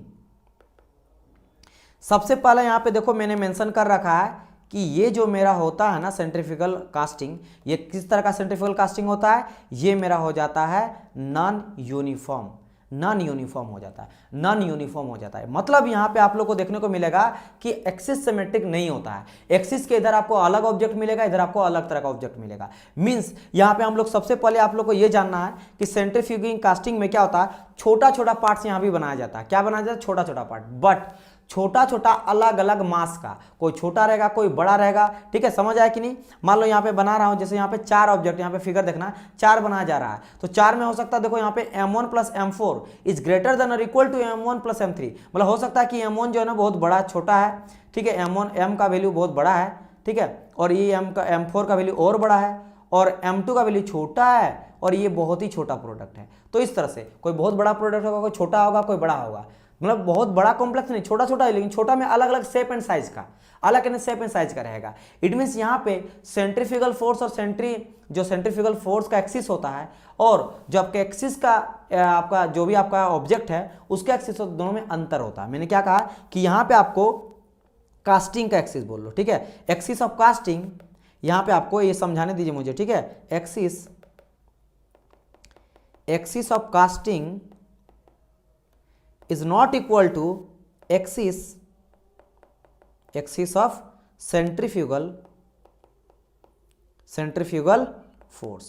सबसे पहले यहां पे देखो मैंने मेंशन कर रखा है कि ये जो मेरा होता है ना सेंट्रीफ्यूगल कास्टिंग, ये किस तरह का सेंट्रीफ्यूगल कास्टिंग होता है, ये मेरा हो जाता है नॉन यूनिफॉर्म। नॉन यूनिफॉर्म हो जाता है, नॉन यूनिफॉर्म हो जाता है। मतलब यहाँ पे आप लोग को देखने को मिलेगा कि एक्सिस सिमेट्रिक नहीं होता है। एक्सिस के इधर आपको अलग ऑब्जेक्ट मिलेगा, इधर आपको अलग तरह का ऑब्जेक्ट मिलेगा। मींस यहाँ पे हम लोग सबसे पहले आप लोग को ये जानना है कि सेंट्रीफ्यूगिंग कास्टिंग में क्या होता है, छोटा छोटा पार्ट्स यहाँ भी बनाया जाता है। क्या बनाया जाता है? छोटा छोटा पार्ट, बट छोटा छोटा अलग अलग मास का, कोई छोटा रहेगा कोई बड़ा रहेगा। ठीक है, समझ आया कि नहीं? मान लो यहाँ पे बना रहा हूँ, जैसे यहाँ पे 4 ऑब्जेक्ट, यहाँ पे फिगर देखना 4 बनाया जा रहा है, तो 4 में हो सकता है, देखो यहाँ पे m1 plus m4 is greater than और equal to m1 plus m3। मतलब हो सकता है कि m1 जो है ना बहुत बड़ा छोटा है, ठीक है, m का वैल्यू बहुत बड़ा है, ठीक है, और ये m4 का वैल्यू और बड़ा है, और m2 का वैल्यू छोटा है, और ये बहुत ही छोटा प्रोडक्ट है। तो इस तरह से कोई बहुत बड़ा प्रोडक्ट होगा, कोई छोटा होगा, कोई बड़ा होगा। मतलब बहुत बड़ा कॉम्प्लेक्स नहीं, छोटा छोटा है, लेकिन छोटा में अलग अलग शेप एंड साइज का, अलग शेप एंड साइज का रहेगा। इट मीन्स यहाँ पे सेंट्रीफ्यूगल फोर्स और जो सेंट्रीफ्यूगल फोर्स का एक्सिस होता है, और जो आपके एक्सिस का आपका जो भी आपका ऑब्जेक्ट है उसके एक्सिस, दोनों में अंतर होता है। मैंने क्या कहा कि यहाँ पे आपको कास्टिंग का एक्सिस बोल लो, ठीक है, एक्सिस ऑफ कास्टिंग। यहाँ पे आपको ये समझाने दीजिए मुझे, ठीक है, axis of casting is not equal to axis of centrifugal force.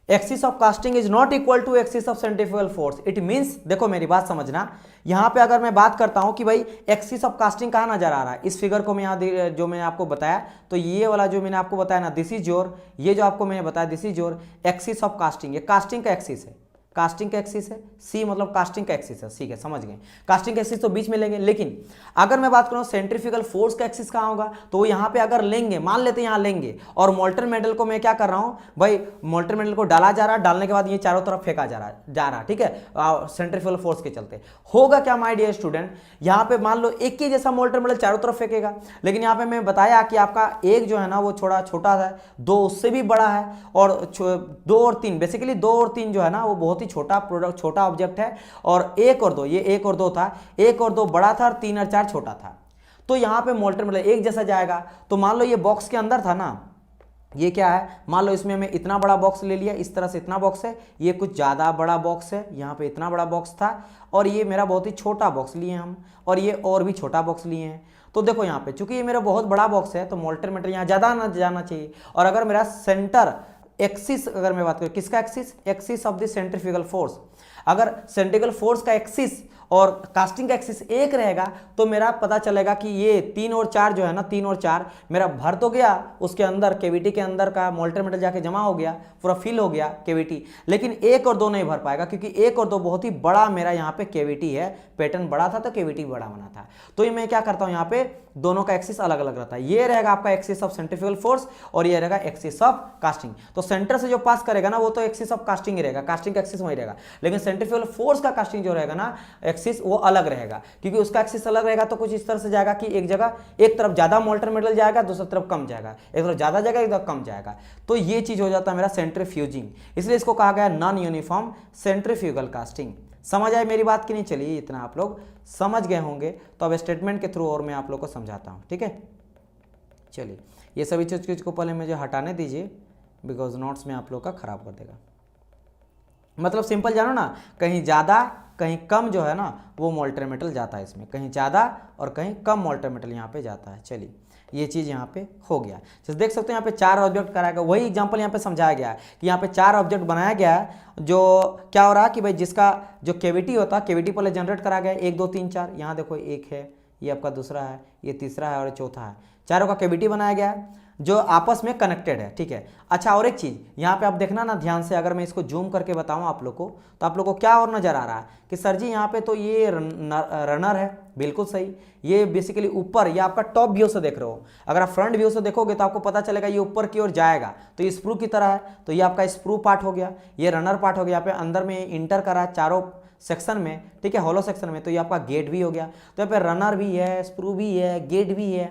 Axis of casting is not equal to axis of centrifugal force. It means, देखो मेरी बात समझना, यहां पे अगर मैं बात करता हूं कि भाई एक्सिस ऑफ कास्टिंग कहां नजर आ रहा है, इस फिगर को मैं यहां जो मैंने आपको बताया, तो ये वाला जो मैंने आपको बताया ना, दिस इज योर, ये जो आपको मैंने बताया this is your axis of casting. ये कास्टिंग का एक्सिस है, कास्टिंग का एक्सिस है, सी मतलब कास्टिंग का एक्सिस है, ठीक है, समझ गए। कास्टिंग का एक्सिस तो बीच में लेंगे, लेकिन अगर मैं बात करूं सेंट्रीफ्यूगल फोर्स का एक्सिस कहां होगा, तो वो यहां पे अगर लेंगे, मान लेते हैं यहां लेंगे, और मोल्टन मेटल को मैं क्या कर रहा हूं भाई, मोल्टन मेटल को डाला जा रहा है, डालने के बाद ये चारों तरफ फेंका जा रहा, ठीक है, सेंट्रीफ्यूगल फोर्स के चलते होगा क्या माय डियर स्टूडेंट, यहां पे मान लो एक ही जैसा मोल्टन मेटल चारों तरफ फेंकेगा, लेकिन यहां पे मैं बताया कि आपका एक जो है ना वो छोटा है, 2 उससे भी बड़ा है, और 2 और 3, बेसिकली 2 और 3 जो है ना वो बहुत ही छोटा प्रोडक्ट, छोटा ऑब्जेक्ट है, और 1 और 2, ये 1 और 2 था, 1 और 2 बड़ा था और 3 और 4 छोटा था। तो यहां पे मोल्टन मेटल एक जैसा जाएगा। तो मान लो ये बॉक्स के अंदर था ना, ये क्या है, मान लो इसमें मैं इतना बड़ा बॉक्स ले लिया, इस तरह से इतना बॉक्स है, ये कुछ ज़्यादा बड़ा बॉक्स है, यहाँ पे इतना बड़ा बॉक्स था, और ये मेरा बहुत ही छोटा बॉक्स लिए हम, और ये और भी छोटा बॉक्स लिए हैं। तो देखो यहाँ पे चूंकि ये मेरा बहुत बड़ा बॉक्स है, तो मोल्टन मेटल यहाँ ज़्यादा ना जाना चाहिए। और अगर मेरा सेंटर एक्सिस, अगर मैं बात करूँ किसका axis, axis of the centrifugal force, अगर सेंट्रीफ्यूगल फोर्स का एक्सिस और कास्टिंग का एक्सिस एक रहेगा, तो मेरा पता चलेगा कि ये 3 और 4 जो है ना, 3 और 4 मेरा भर तो गया, उसके अंदर केविटी के अंदर का मोल्टन मेटल जाके जमा हो गया, पूरा फिल हो गया केविटी, लेकिन 1 और 2 नहीं भर पाएगा, क्योंकि 1 और 2 बहुत ही बड़ा मेरा यहाँ पे केविटी है, पैटर्न बड़ा था तो केविटी बड़ा बना था। तो ये मैं क्या करता हूँ, यहाँ पे दोनों का एक्सिस अलग अलग रहता है। ये रहेगा आपका एक्सिस ऑफ सेंट्रीफ्यूगल फोर्स, और ये रहेगा एक्सिस ऑफ कास्टिंग। तो सेंटर से जो पास करेगा ना वो तो एक्सिस ऑफ कास्टिंग ही रहेगा, कास्टिंग का एक्सिस वही रहेगा, लेकिन सेंट्रीफ्यूगल फोर्स का कास्टिंग जो रहेगा ना एक्सिस, वो अलग रहेगा, क्योंकि उसका एक्सिस अलग रहेगा। तो कुछ इस तरह से जाएगा कि एक जगह एक तरफ ज्यादा मोल्टन मेटल जाएगा, दूसरी तरफ कम जाएगा, एक तरफ ज्यादा जाएगा, एक तरफ कम जाएगा। तो ये चीज हो जाता है मेरा सेंट्रीफ्यूजिंग, इसलिए इसको कहा गया नॉन यूनिफॉर्म सेंट्रीफ्यूगल कास्टिंग। समझ आए मेरी बात की नहीं? चलिए इतना आप लोग समझ गए होंगे, तो अब स्टेटमेंट के थ्रू और मैं आप लोग को समझाता हूँ, ठीक है। चलिए ये सभी चीज़ को पहले मुझे हटाने दीजिए, बिकॉज नोट्स में आप लोग का खराब कर देगा। मतलब सिंपल जानो ना, कहीं ज़्यादा कहीं कम जो है ना वो मोल्टन मेटल जाता है इसमें, कहीं ज़्यादा और कहीं कम मोल्टन मेटल यहाँ पे जाता है। चलिए ये चीज़ यहाँ पे हो गया। जैसे देख सकते हैं यहाँ पे 4 ऑब्जेक्ट कराया गया, वही एग्जांपल यहाँ पे समझाया गया है कि यहाँ पे 4 ऑब्जेक्ट बनाया गया है। जो क्या हो रहा है कि भाई जिसका जो केविटी होता है, केविटी पहले जनरेट करा गया 1 2 3 4, यहाँ देखो 1 है, ये आपका दूसरा है, ये तीसरा है और ये चौथा है, चारों का केविटी बनाया गया है जो आपस में कनेक्टेड है, ठीक है। अच्छा और एक चीज़ यहाँ पे आप देखना ना ध्यान से, अगर मैं इसको जूम करके बताऊँ आप लोग को, तो आप लोग को क्या और नज़र आ रहा है कि सर जी यहाँ पे तो ये रनर है, बिल्कुल सही। ये बेसिकली ऊपर, ये आपका टॉप व्यू से देख रहे हो, अगर आप फ्रंट व्यू से देखोगे तो आपको पता चलेगा ये ऊपर की ओर जाएगा, तो ये स्प्रू की तरह है, तो ये आपका स्प्रू पार्ट हो गया, ये रनर पार्ट हो गया। यहाँ पे अंदर में इंटर करा है चारों सेक्शन में, ठीक है, हॉलो सेक्शन में, तो ये आपका गेट भी हो गया। तो यहाँ पे रनर भी है, स्प्रू भी है, गेट भी है,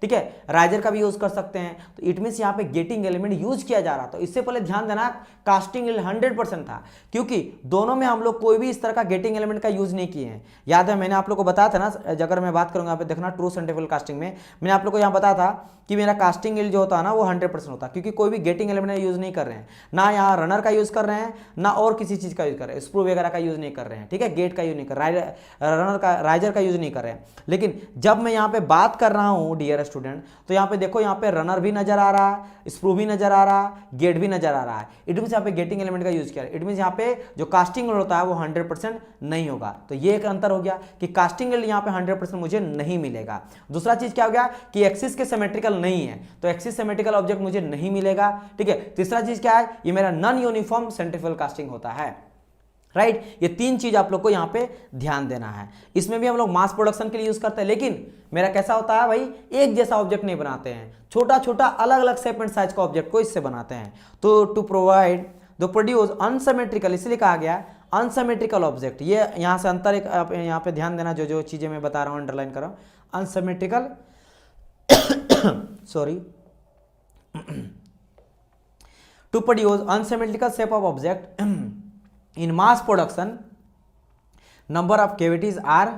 ठीक है, राइजर का भी यूज कर सकते हैं। तो इट मीन्स यहाँ पे गेटिंग एलिमेंट यूज किया जा रहा। तो इससे पहले ध्यान देना कास्टिंग 100% था, क्योंकि दोनों में हम लोग कोई भी इस तरह का गेटिंग एलिमेंट का यूज नहीं किए हैं। याद है मैंने आप लोग को बताया था ना, अगर मैं बात करूंगा यहाँ पे देखना ट्रू सेंट्रीफ्यूगल कास्टिंग में मैंने आप लोग को यहाँ बताया था कि मेरा कास्टिंग यील्ड जो होता है ना वो 100% होता है, क्योंकि कोई भी गेटिंग एलिमेंट यूज नहीं कर रहे हैं, ना यहाँ रनर का यूज कर रहे हैं, ना और किसी चीज का यूज कर रहे हैं, स्प्रू वगैरह का यूज नहीं कर रहे हैं, ठीक है, गेट का यूज नहीं कर रहे हैं, रनर का राइजर का यूज नहीं कर रहे हैं। लेकिन जब मैं यहाँ पे बात कर रहा हूँ डियर स्टूडेंट, तो यहाँ पे देखो यहाँ पे रनर भी नजर आ रहा है, स्प्रू भी नजर आ रहा है, गेट भी नजर आ रहा है। इट मीन यहाँ पे गेटिंग एलिमेंट का यूज किया है। इट मीन यहाँ पे जो कास्टिंग होता है वो 100% नहीं होगा। तो ये एक अंतर हो गया कि कास्टिंग यहाँ पे 100% मुझे नहीं मिलेगा। दूसरा चीज क्या हो गया कि एक्सिस के सिमेट्रिकल नहीं है, तो एक्सिस सिमेट्रिकल ऑब्जेक्ट मुझे नहीं मिलेगा, ठीक है। तीसरा चीज क्या है, ये मेरा नॉन यूनिफॉर्म सेंट्रीफ्यूगल कास्टिंग होता है, राइट। ये तीन चीज आप लोग को यहाँ पे ध्यान देना है। इसमें भी हम लोग मास प्रोडक्शन के लिए यूज करते हैं, लेकिन मेरा कैसा होता है भाई, एक जैसा ऑब्जेक्ट नहीं बनाते हैं, छोटा छोटा अलग अलग शेप एंड साइज का ऑब्जेक्ट को इससे बनाते हैं। तो to provide the produce unsymmetrical, इसलिए कहा गया अनसिमेट्रिकल ऑब्जेक्ट। ये यहाँ से अंतर एक यहाँ पे ध्यान देना, जो जो चीजें मैं बता रहा हूँ अंडरलाइन कर रहा हूँ। Unsymmetrical sorry to produce unsymmetrical shape of object in mass production number of cavities are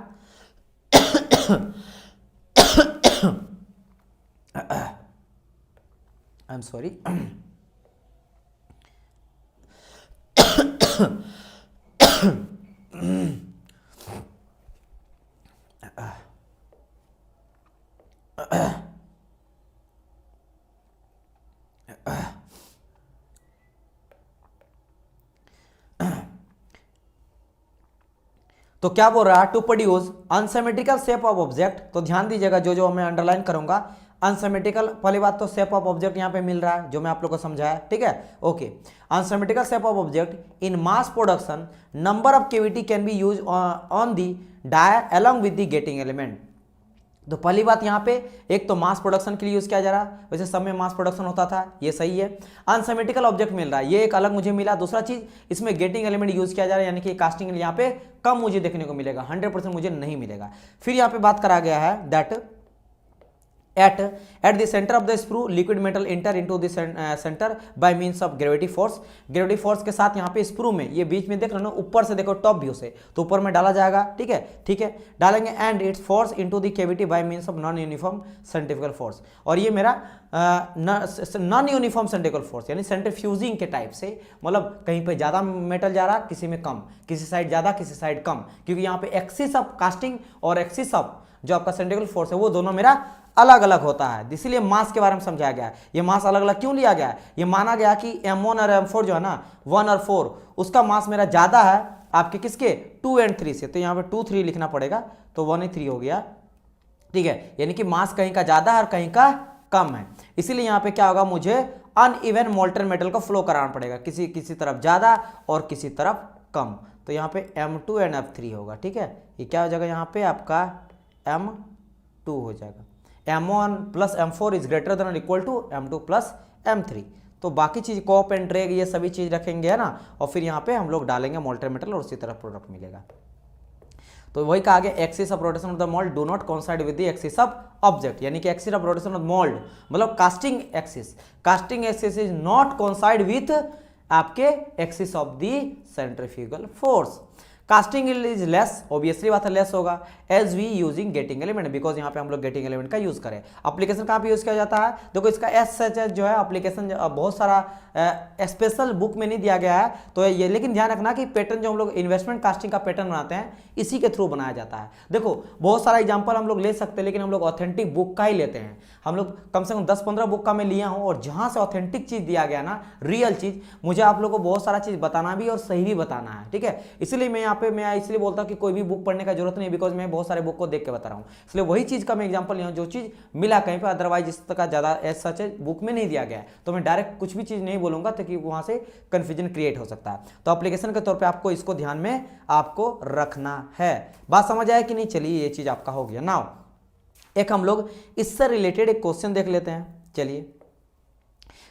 I'm sorry तो क्या बोल रहा है, to produce unsymmetrical shape of object. तो ध्यान दीजिएगा, जो जो मैं अंडरलाइन करूंगा, अनसिमेट्रिकल पहली बात तो शेप ऑफ ऑब्जेक्ट यहाँ पे मिल रहा है जो मैं आप लोग को समझाया, ठीक है, okay. Unsymmetrical shape of object in mass production number of cavity can be use on the die along with the gating element. तो पहली बात यहाँ पे एक तो मास प्रोडक्शन के लिए यूज किया जा रहा है, वैसे सब में मास प्रोडक्शन होता था, ये सही है। अनसिमेट्रिकल ऑब्जेक्ट मिल रहा है, ये एक अलग मुझे मिला। दूसरा चीज इसमें गेटिंग एलिमेंट यूज किया जा रहा है, यानी कि कास्टिंग यहाँ पे कम मुझे देखने को मिलेगा, 100% मुझे नहीं मिलेगा। फिर यहाँ पे बात करा गया है that at the center of the screw liquid metal enter into the center by means of gravity force। Gravity force के साथ यहाँ पे स्क्रू में, ये बीच में देख रहे हो ना, ऊपर से देखो टॉप व्यू से, तो ऊपर में डाला जाएगा, ठीक है, ठीक है, डालेंगे and its force into the cavity bye means of non uniform centrifugal force. और ये मेरा नॉन यूनिफॉर्म सेंट्रीफ्यूगल फोर्स यानी सेंट्रीफ्यूजिंग के टाइप से, मतलब कहीं पे ज्यादा मेटल जा रहा, किसी में कम, किसी साइड ज्यादा किसी साइड कम, क्योंकि यहाँ पे एक्सिस ऑफ कास्टिंग और एक्सिस ऑफ जो आपका सेंट्रीफ्यूगल फोर्स है वो दोनों मेरा अलग अलग होता है। इसीलिए मास के बारे में समझाया गया है। ये मास अलग अलग क्यों लिया गया है, ये माना गया कि M1 और M4 जो है ना, 1 और 4, उसका मास मेरा ज्यादा है आपके किसके, 2 और 3 से। तो यहाँ पे 2 3 लिखना पड़ेगा, तो 1 और 3 हो गया, ठीक है, यानी कि मास कहीं का ज्यादा है और कहीं का कम है। इसीलिए यहाँ पे क्या होगा, मुझे अनइवन मोल्टन मेटल को फ्लो कराना पड़ेगा, किसी किसी तरफ ज्यादा और किसी तरफ कम। तो यहाँ पे M2 एंड F3 होगा, ठीक है। ये क्या हो जाएगा, यहाँ पे आपका M2 हो जाएगा। M1 plus M4 is greater than और equal to M2 plus M3। तो बाकी चीज कॉप एंड ड्रैग ये सभी चीज रखेंगे, है ना, और फिर यहाँ पे हम लोग डालेंगे मोल्टन मेटल और उसी तरह प्रोडक्ट मिलेगा। तो वही कहा गया, axis of rotation of the mould do not coincide with the axis of object, यानी कि axis of rotation of mould मतलब casting axis is not coincide with आपके axis of the centrifugal force. Casting is less, obviously बात है लेस होगा, as we using gating element, because यहाँ पे हम लोग गेटिंग एलिमेंट का यूज करें। एप्लीकेशन कहाँ पे यूज किया जाता है, देखो इसका एस जो है एप्लीकेशन बहुत सारा स्पेशल बुक में नहीं दिया गया है, तो ये लेकिन ध्यान रखना कि पैटर्न जो हम लोग इन्वेस्टमेंट कास्टिंग का पैटर्न बनाते हैं इसी के थ्रू बनाया जाता है। देखो बहुत सारा एग्जाम्पल हम लोग ले सकते हैं, लेकिन हम लोग ऑथेंटिक बुक का ही लेते हैं। हम लोग कम से कम 10-15 बुक का मैं लिया हूँ, और जहाँ से ऑथेंटिक चीज दिया गया ना, रियल चीज, मुझे आप लोग को बहुत सारा चीज बताना भी और सही भी बताना है, ठीक है। इसलिए मैं यहाँ पे इसलिए बोलता हूँ कि कोई भी बुक पढ़ने का जरूरत नहीं, बिकॉज मैं बहुत सारे बुक को देख के बता रहा हूँ, इसलिए वही चीज का मैं एग्जांपल लिया हूँ जो चीज मिला कहीं पे, अदरवाइज इस तरह ज्यादा एज सच बुक में नहीं दिया गया है, तो मैं डायरेक्ट कुछ भी चीज नहीं बोलूंगा ताकि वहां से कंफ्यूजन क्रिएट हो सकता है। तो एप्लीकेशन के तौर पे आपको इसको ध्यान में आपको रखना है। बात समझ आया कि नहीं, चलिए ये चीज आपका हो गया। नाउ एक हम लोग इससे रिलेटेड एक क्वेश्चन देख लेते हैं। चलिए,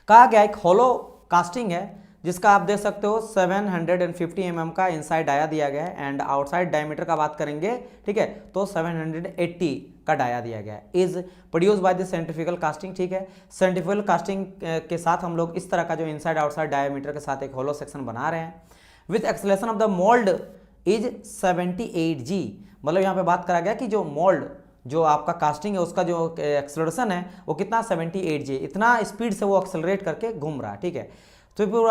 कहा गया एक होलो कास्टिंग है जिसका आप देख सकते हो 750 mm का इनसाइड डाया दिया गया है एंड आउटसाइड डायमीटर का बात करेंगे, ठीक है, तो 780 का डाया दिया गया है। Is produce by the centrifugal casting, ठीक है। सेंट्रीफ्यूगल कास्टिंग के साथ हम लोग इस तरह का जो इनसाइड आउटसाइड डायमीटर के साथ एक होलो सेक्शन बना रहे हैं with acceleration of the mould is 78G। मतलब यहाँ पे बात करा गया कि जो मोल्ड जो आपका कास्टिंग है उसका जो एक्सेलरेशन है वो कितना 78G, इतना स्पीड से वो एक्सेलरेट करके घूम रहा है, ठीक है। तो फिर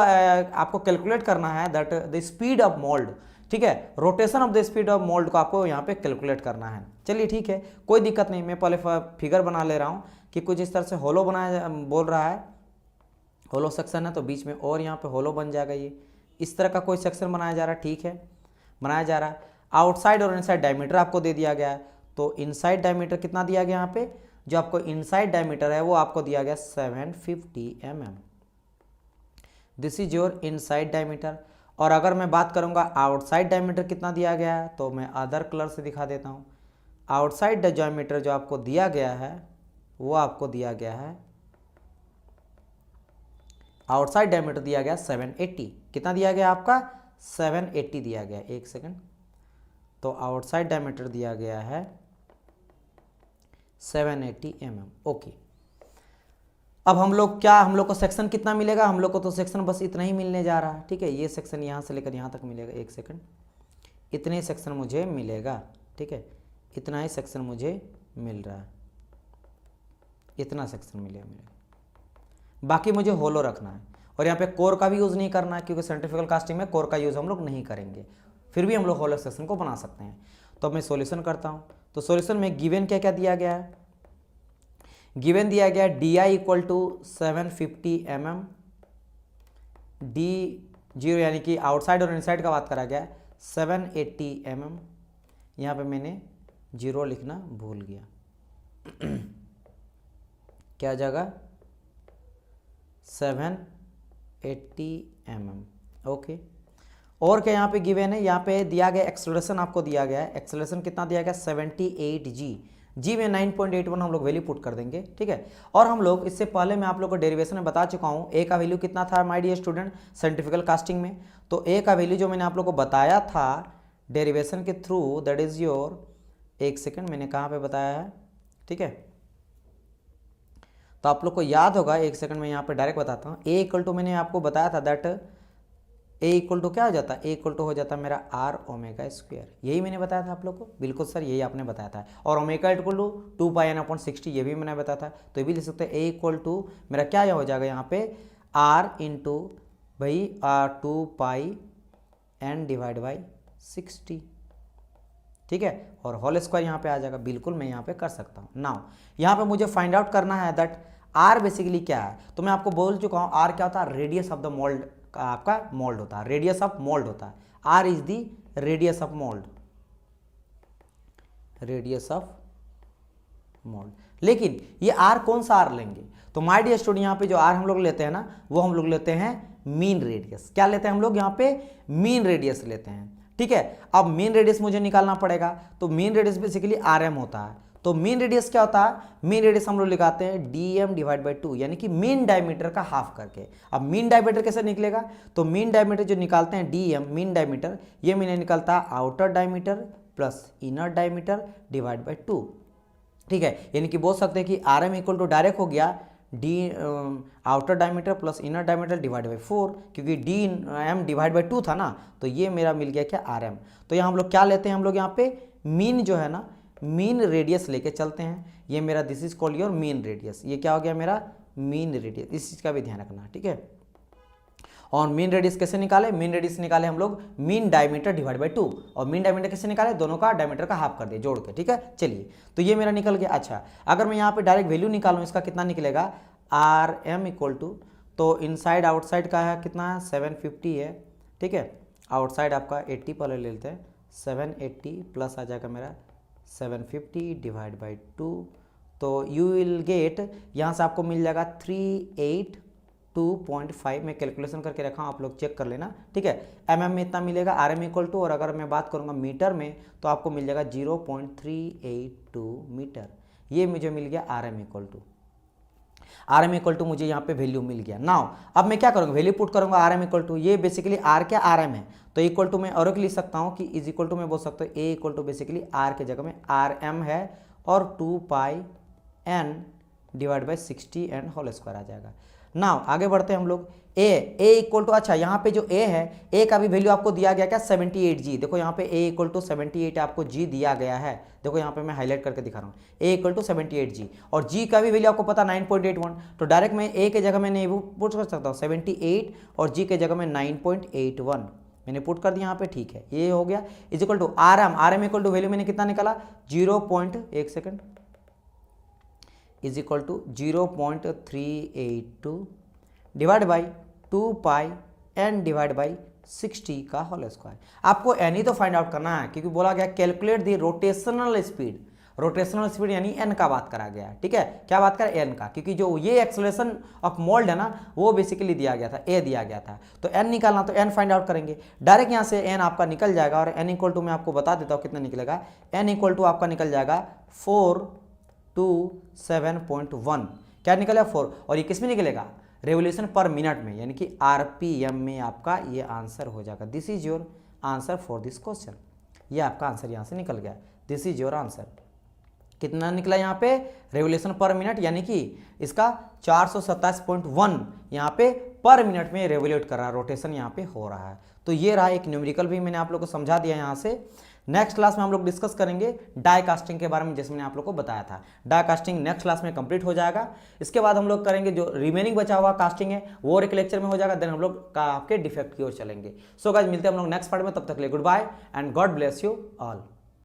आपको कैलकुलेट करना है that the speed of mould, ठीक है, rotation of the speed of mould को आपको यहाँ पे कैलकुलेट करना है। चलिए ठीक है, कोई दिक्कत नहीं, मैं पहले फिगर बना ले रहा हूँ कि कुछ इस तरह से होलो बनाया बोल रहा है, होलो सेक्शन है तो बीच में और यहाँ पे होलो बन जाएगा। ये इस तरह का कोई सेक्शन बनाया जा रहा है, ठीक है, बनाया जा रहा है। आउटसाइड और इनसाइड डायमीटर आपको दे दिया गया है, तो इनसाइड डायमीटर कितना दिया गया यहाँ पे, जो आपको इनसाइड डायमीटर है वो आपको दिया गया 750 mm। This is your inside diameter. और अगर मैं बात करूंगा आउटसाइड डायमीटर कितना दिया गया है, तो मैं अदर कलर से दिखा देता हूं। आउटसाइड डायमीटर जो आपको दिया गया है वो आपको दिया गया है, आउटसाइड डायमीटर दिया गया 780। कितना दिया गया आपका 780 दिया गया, एक सेकंड, तो आउटसाइड डायमीटर दिया गया है 780 mm। ओके, अब हम लोग को सेक्शन कितना मिलेगा, हम लोग को तो सेक्शन बस इतना ही मिलने जा रहा है, ठीक है। ये सेक्शन यहाँ से लेकर यहाँ तक मिलेगा, एक सेकंड, इतने ही सेक्शन मुझे मिलेगा, ठीक है, इतना ही सेक्शन मुझे मिल रहा है, इतना सेक्शन मिलेगा मेरे, बाकी मुझे होलो रखना है। और यहाँ पे कोर का भी यूज़ नहीं करना है क्योंकि सेंट्रीफ्यूगल कास्टिंग में कोर का यूज़ हम लोग नहीं करेंगे, फिर भी हम लोग होलो सेक्शन को बना सकते हैं। तो मैं सॉल्यूशन करता हूँ, तो सॉल्यूशन में गिवन क्या क्या दिया गया है, गिवन दिया गया DI equal to 750 mm, D0 यानी कि आउटसाइड और इनसाइड का बात करा गया 780 mm। यहाँ पे मैंने 0 लिखना भूल गया क्या जगह 780 mm, ओके। और क्या यहाँ पे गिवन है, यहाँ पे दिया गया एक्सेलरेशन आपको दिया गया है, एक्सेलरेशन कितना दिया गया 78G, जी में 9.81 हम लोग वैल्यू पुट कर देंगे, ठीक है। और हम लोग इससे पहले मैं आप लोग को डेरिवेशन में बता चुका हूँ ए का वैल्यू कितना था my dear student scientifical casting में, तो ए का वैल्यू जो मैंने आप लोग को बताया था डेरिवेशन के थ्रू, दैट इज योर, एक सेकंड मैंने कहाँ पे बताया है, ठीक है, तो आप लोग को याद होगा, एक सेकंड मैं यहाँ पे डायरेक्ट बताता हूँ। ए इक्वल टू मैंने आपको बताया था दैट ए इक्वल टू क्या हो जाता है, ए इक्वल टू हो जाता है मेरा आर ओमेगा स्क्वायर, यही मैंने बताया था आप लोग को, बिल्कुल सर यही आपने बताया था। और ओमेगा इक्वल टू 2πn/60 ये भी मैंने बताया था, तो ये भी लिख सकते हैं। ए इक्वल टू मेरा क्या हो जाएगा यहाँ पे आर इंटू भाई 2πn/60, ठीक है, और होल स्क्वायर यहाँ पे आ जाएगा, बिल्कुल मैं यहाँ पे कर सकता हूँ। नाउ यहाँ पे मुझे फाइंड आउट करना है दैट आर बेसिकली क्या है, तो मैं आपको बोल चुका हूँ आर क्या होता है, रेडियस ऑफ द मोल्ड का आपका मोल्ड होता है, रेडियस ऑफ मोल्ड होता है, R is the radius of mould, radius of mould. लेकिन ये आर कौन सा आर लेंगे, तो माय डियर स्टूडेंट यहाँ पे जो आर हम लोग लेते हैं ना वो हम लोग लेते हैं मीन रेडियस, क्या लेते हैं हम लोग यहाँ पे मीन रेडियस लेते हैं, ठीक है। अब मीन रेडियस मुझे निकालना पड़ेगा, तो मीन रेडियस बेसिकली RM होता है, तो मीन रेडियस क्या होता है, मीन रेडियस हम लोग लिखाते हैं DM/2 यानी कि मीन डायमीटर का हाफ करके। अब मीन डायमीटर कैसे निकलेगा, तो मीन डायमीटर जो निकालते हैं DM मीन डायमीटर, ये मैंने निकलता है outer diameter plus inner diameter divide by 2, ठीक है। यानी कि बोल सकते हैं कि RM इक्वल टू डायरेक्ट हो गया D outer diameter plus inner diameter divide by 4, क्योंकि DM डिवाइड बाई 2 था ना, तो ये मेरा मिल गया क्या RM। तो यहाँ हम लोग क्या लेते हैं, हम लोग यहाँ पे मीन जो है ना मीन रेडियस लेके चलते हैं, ये मेरा this is called your mean radius, ये क्या हो गया मेरा मीन रेडियस, इस चीज़ का भी ध्यान रखना, ठीक है। और मीन रेडियस कैसे निकाले, मीन रेडियस निकाले हम लोग मीन डायमीटर डिवाइड बाई 2, और मीन डायमीटर कैसे निकाले, दोनों का डायमीटर का हाफ कर दिए जोड़ के, ठीक है। चलिए तो ये मेरा निकल गया। अच्छा अगर मैं यहाँ पे डायरेक्ट वैल्यू निकालूँ इसका कितना निकलेगा, RM इक्वल टू, तो इनसाइड आउटसाइड का है कितना 750 है, ठीक है, आउटसाइड आपका 80 पहले ले लेते हैं, 780 प्लस आ जाएगा मेरा 750 डिवाइड बाई 2, तो यू विल गेट, यहाँ से आपको मिल जाएगा 382.5, मैं कैलकुलेशन करके रखा हूँ, आप लोग चेक कर लेना, ठीक है। MM में इतना मिलेगा RM इक्वल टू, और अगर मैं बात करूँगा मीटर में तो आपको मिल जाएगा 0.382 मीटर, ये मुझे मिल गया RM equal to. R M equal to मुझे यहाँ पे वैल्यू मिल गया। नाउ अब मैं क्या करूँगा, वैल्यू पुट करूँगा आर एम इक्वल टू, ये बेसिकली आर क्या आर एम है, तो इक्वल टू मैं और लिख सकता हूँ कि इज इक्वल टू मैं बोल सकता हूँ A equal to basically R के जगह में आर एम है और 2 pi N divide by 60 and whole square आ जाएगा। नाउ आगे बढ़ते हैं हम लोग। ए इक्वल टू, अच्छा यहाँ पे जो ए है, ए का भी वैल्यू आपको दिया गया क्या 78G। देखो यहाँ पे ए इक्वल टू 78 आपको जी दिया गया है, देखो यहाँ पे मैं हाईलाइट करके दिखा रहा हूँ, ए इक्वल टू 78G और जी का भी वैल्यू आपको पता 9.81, तो डायरेक्ट मैं ए के जगह मैंने पुट कर सकता हूँ 78 और जी के जगह में 9.81 मैंने पुट कर दिया यहाँ पे, ठीक है ये हो गया। Is equal to R M equal to value मैंने कितना निकाला 1 second is equal to 0.382 divide by 2 pi N divide by 60 का होल स्क्वायर। आपको एन ही तो फाइंड आउट करना है, क्योंकि बोला गया calculate the rotational speed, rotational speed यानी एन का बात करा गया है, ठीक है क्या बात करें एन का, क्योंकि जो ये एक्सेलरेशन ऑफ मोल्ड है ना वो बेसिकली दिया गया था, ए दिया गया था, तो एन निकालना तो एन फाइंड आउट करेंगे डायरेक्ट, यहाँ से एन आपका निकल जाएगा और एन इक्वल टू मैं आपको बता देता हूँ कितना निकलेगा, एन इक्वल टू आपका निकल जाएगा 427.1, क्या निकलेगा 4, और ये किस में निकलेगा रेवोल्यूशन पर मिनट में, यानी कि आरपीएम में आपका ये आंसर हो जाएगा। This is your answer for this question, ये आपका आंसर यहाँ से निकल गया, दिस इज योर आंसर। कितना निकला यहाँ पे रेवोल्यूशन पर मिनट, यानी कि इसका 427.1 यहाँ पे पर मिनट में रेवोल्यूट कर रहा है, रोटेशन यहाँ पे हो रहा है। तो ये रहा एक न्यूमेरिकल भी मैंने आप लोग को समझा दिया यहाँ से। नेक्स्ट क्लास में हम लोग डिस्कस करेंगे डाई कास्टिंग के बारे में, जैसे मैंने आप लोग को बताया था। डाई कास्टिंग नेक्स्ट क्लास में कंप्लीट हो जाएगा, इसके बाद हम लोग करेंगे जो रिमेनिंग बचा हुआ कास्टिंग है वो एक लेक्चर में हो जाएगा, देन हम लोग आपके डिफेक्ट की ओर चलेंगे। सो गाइस मिलते हैं हम लोग नेक्स्ट पार्ट में, तब तक के लिए goodbye and God bless you all.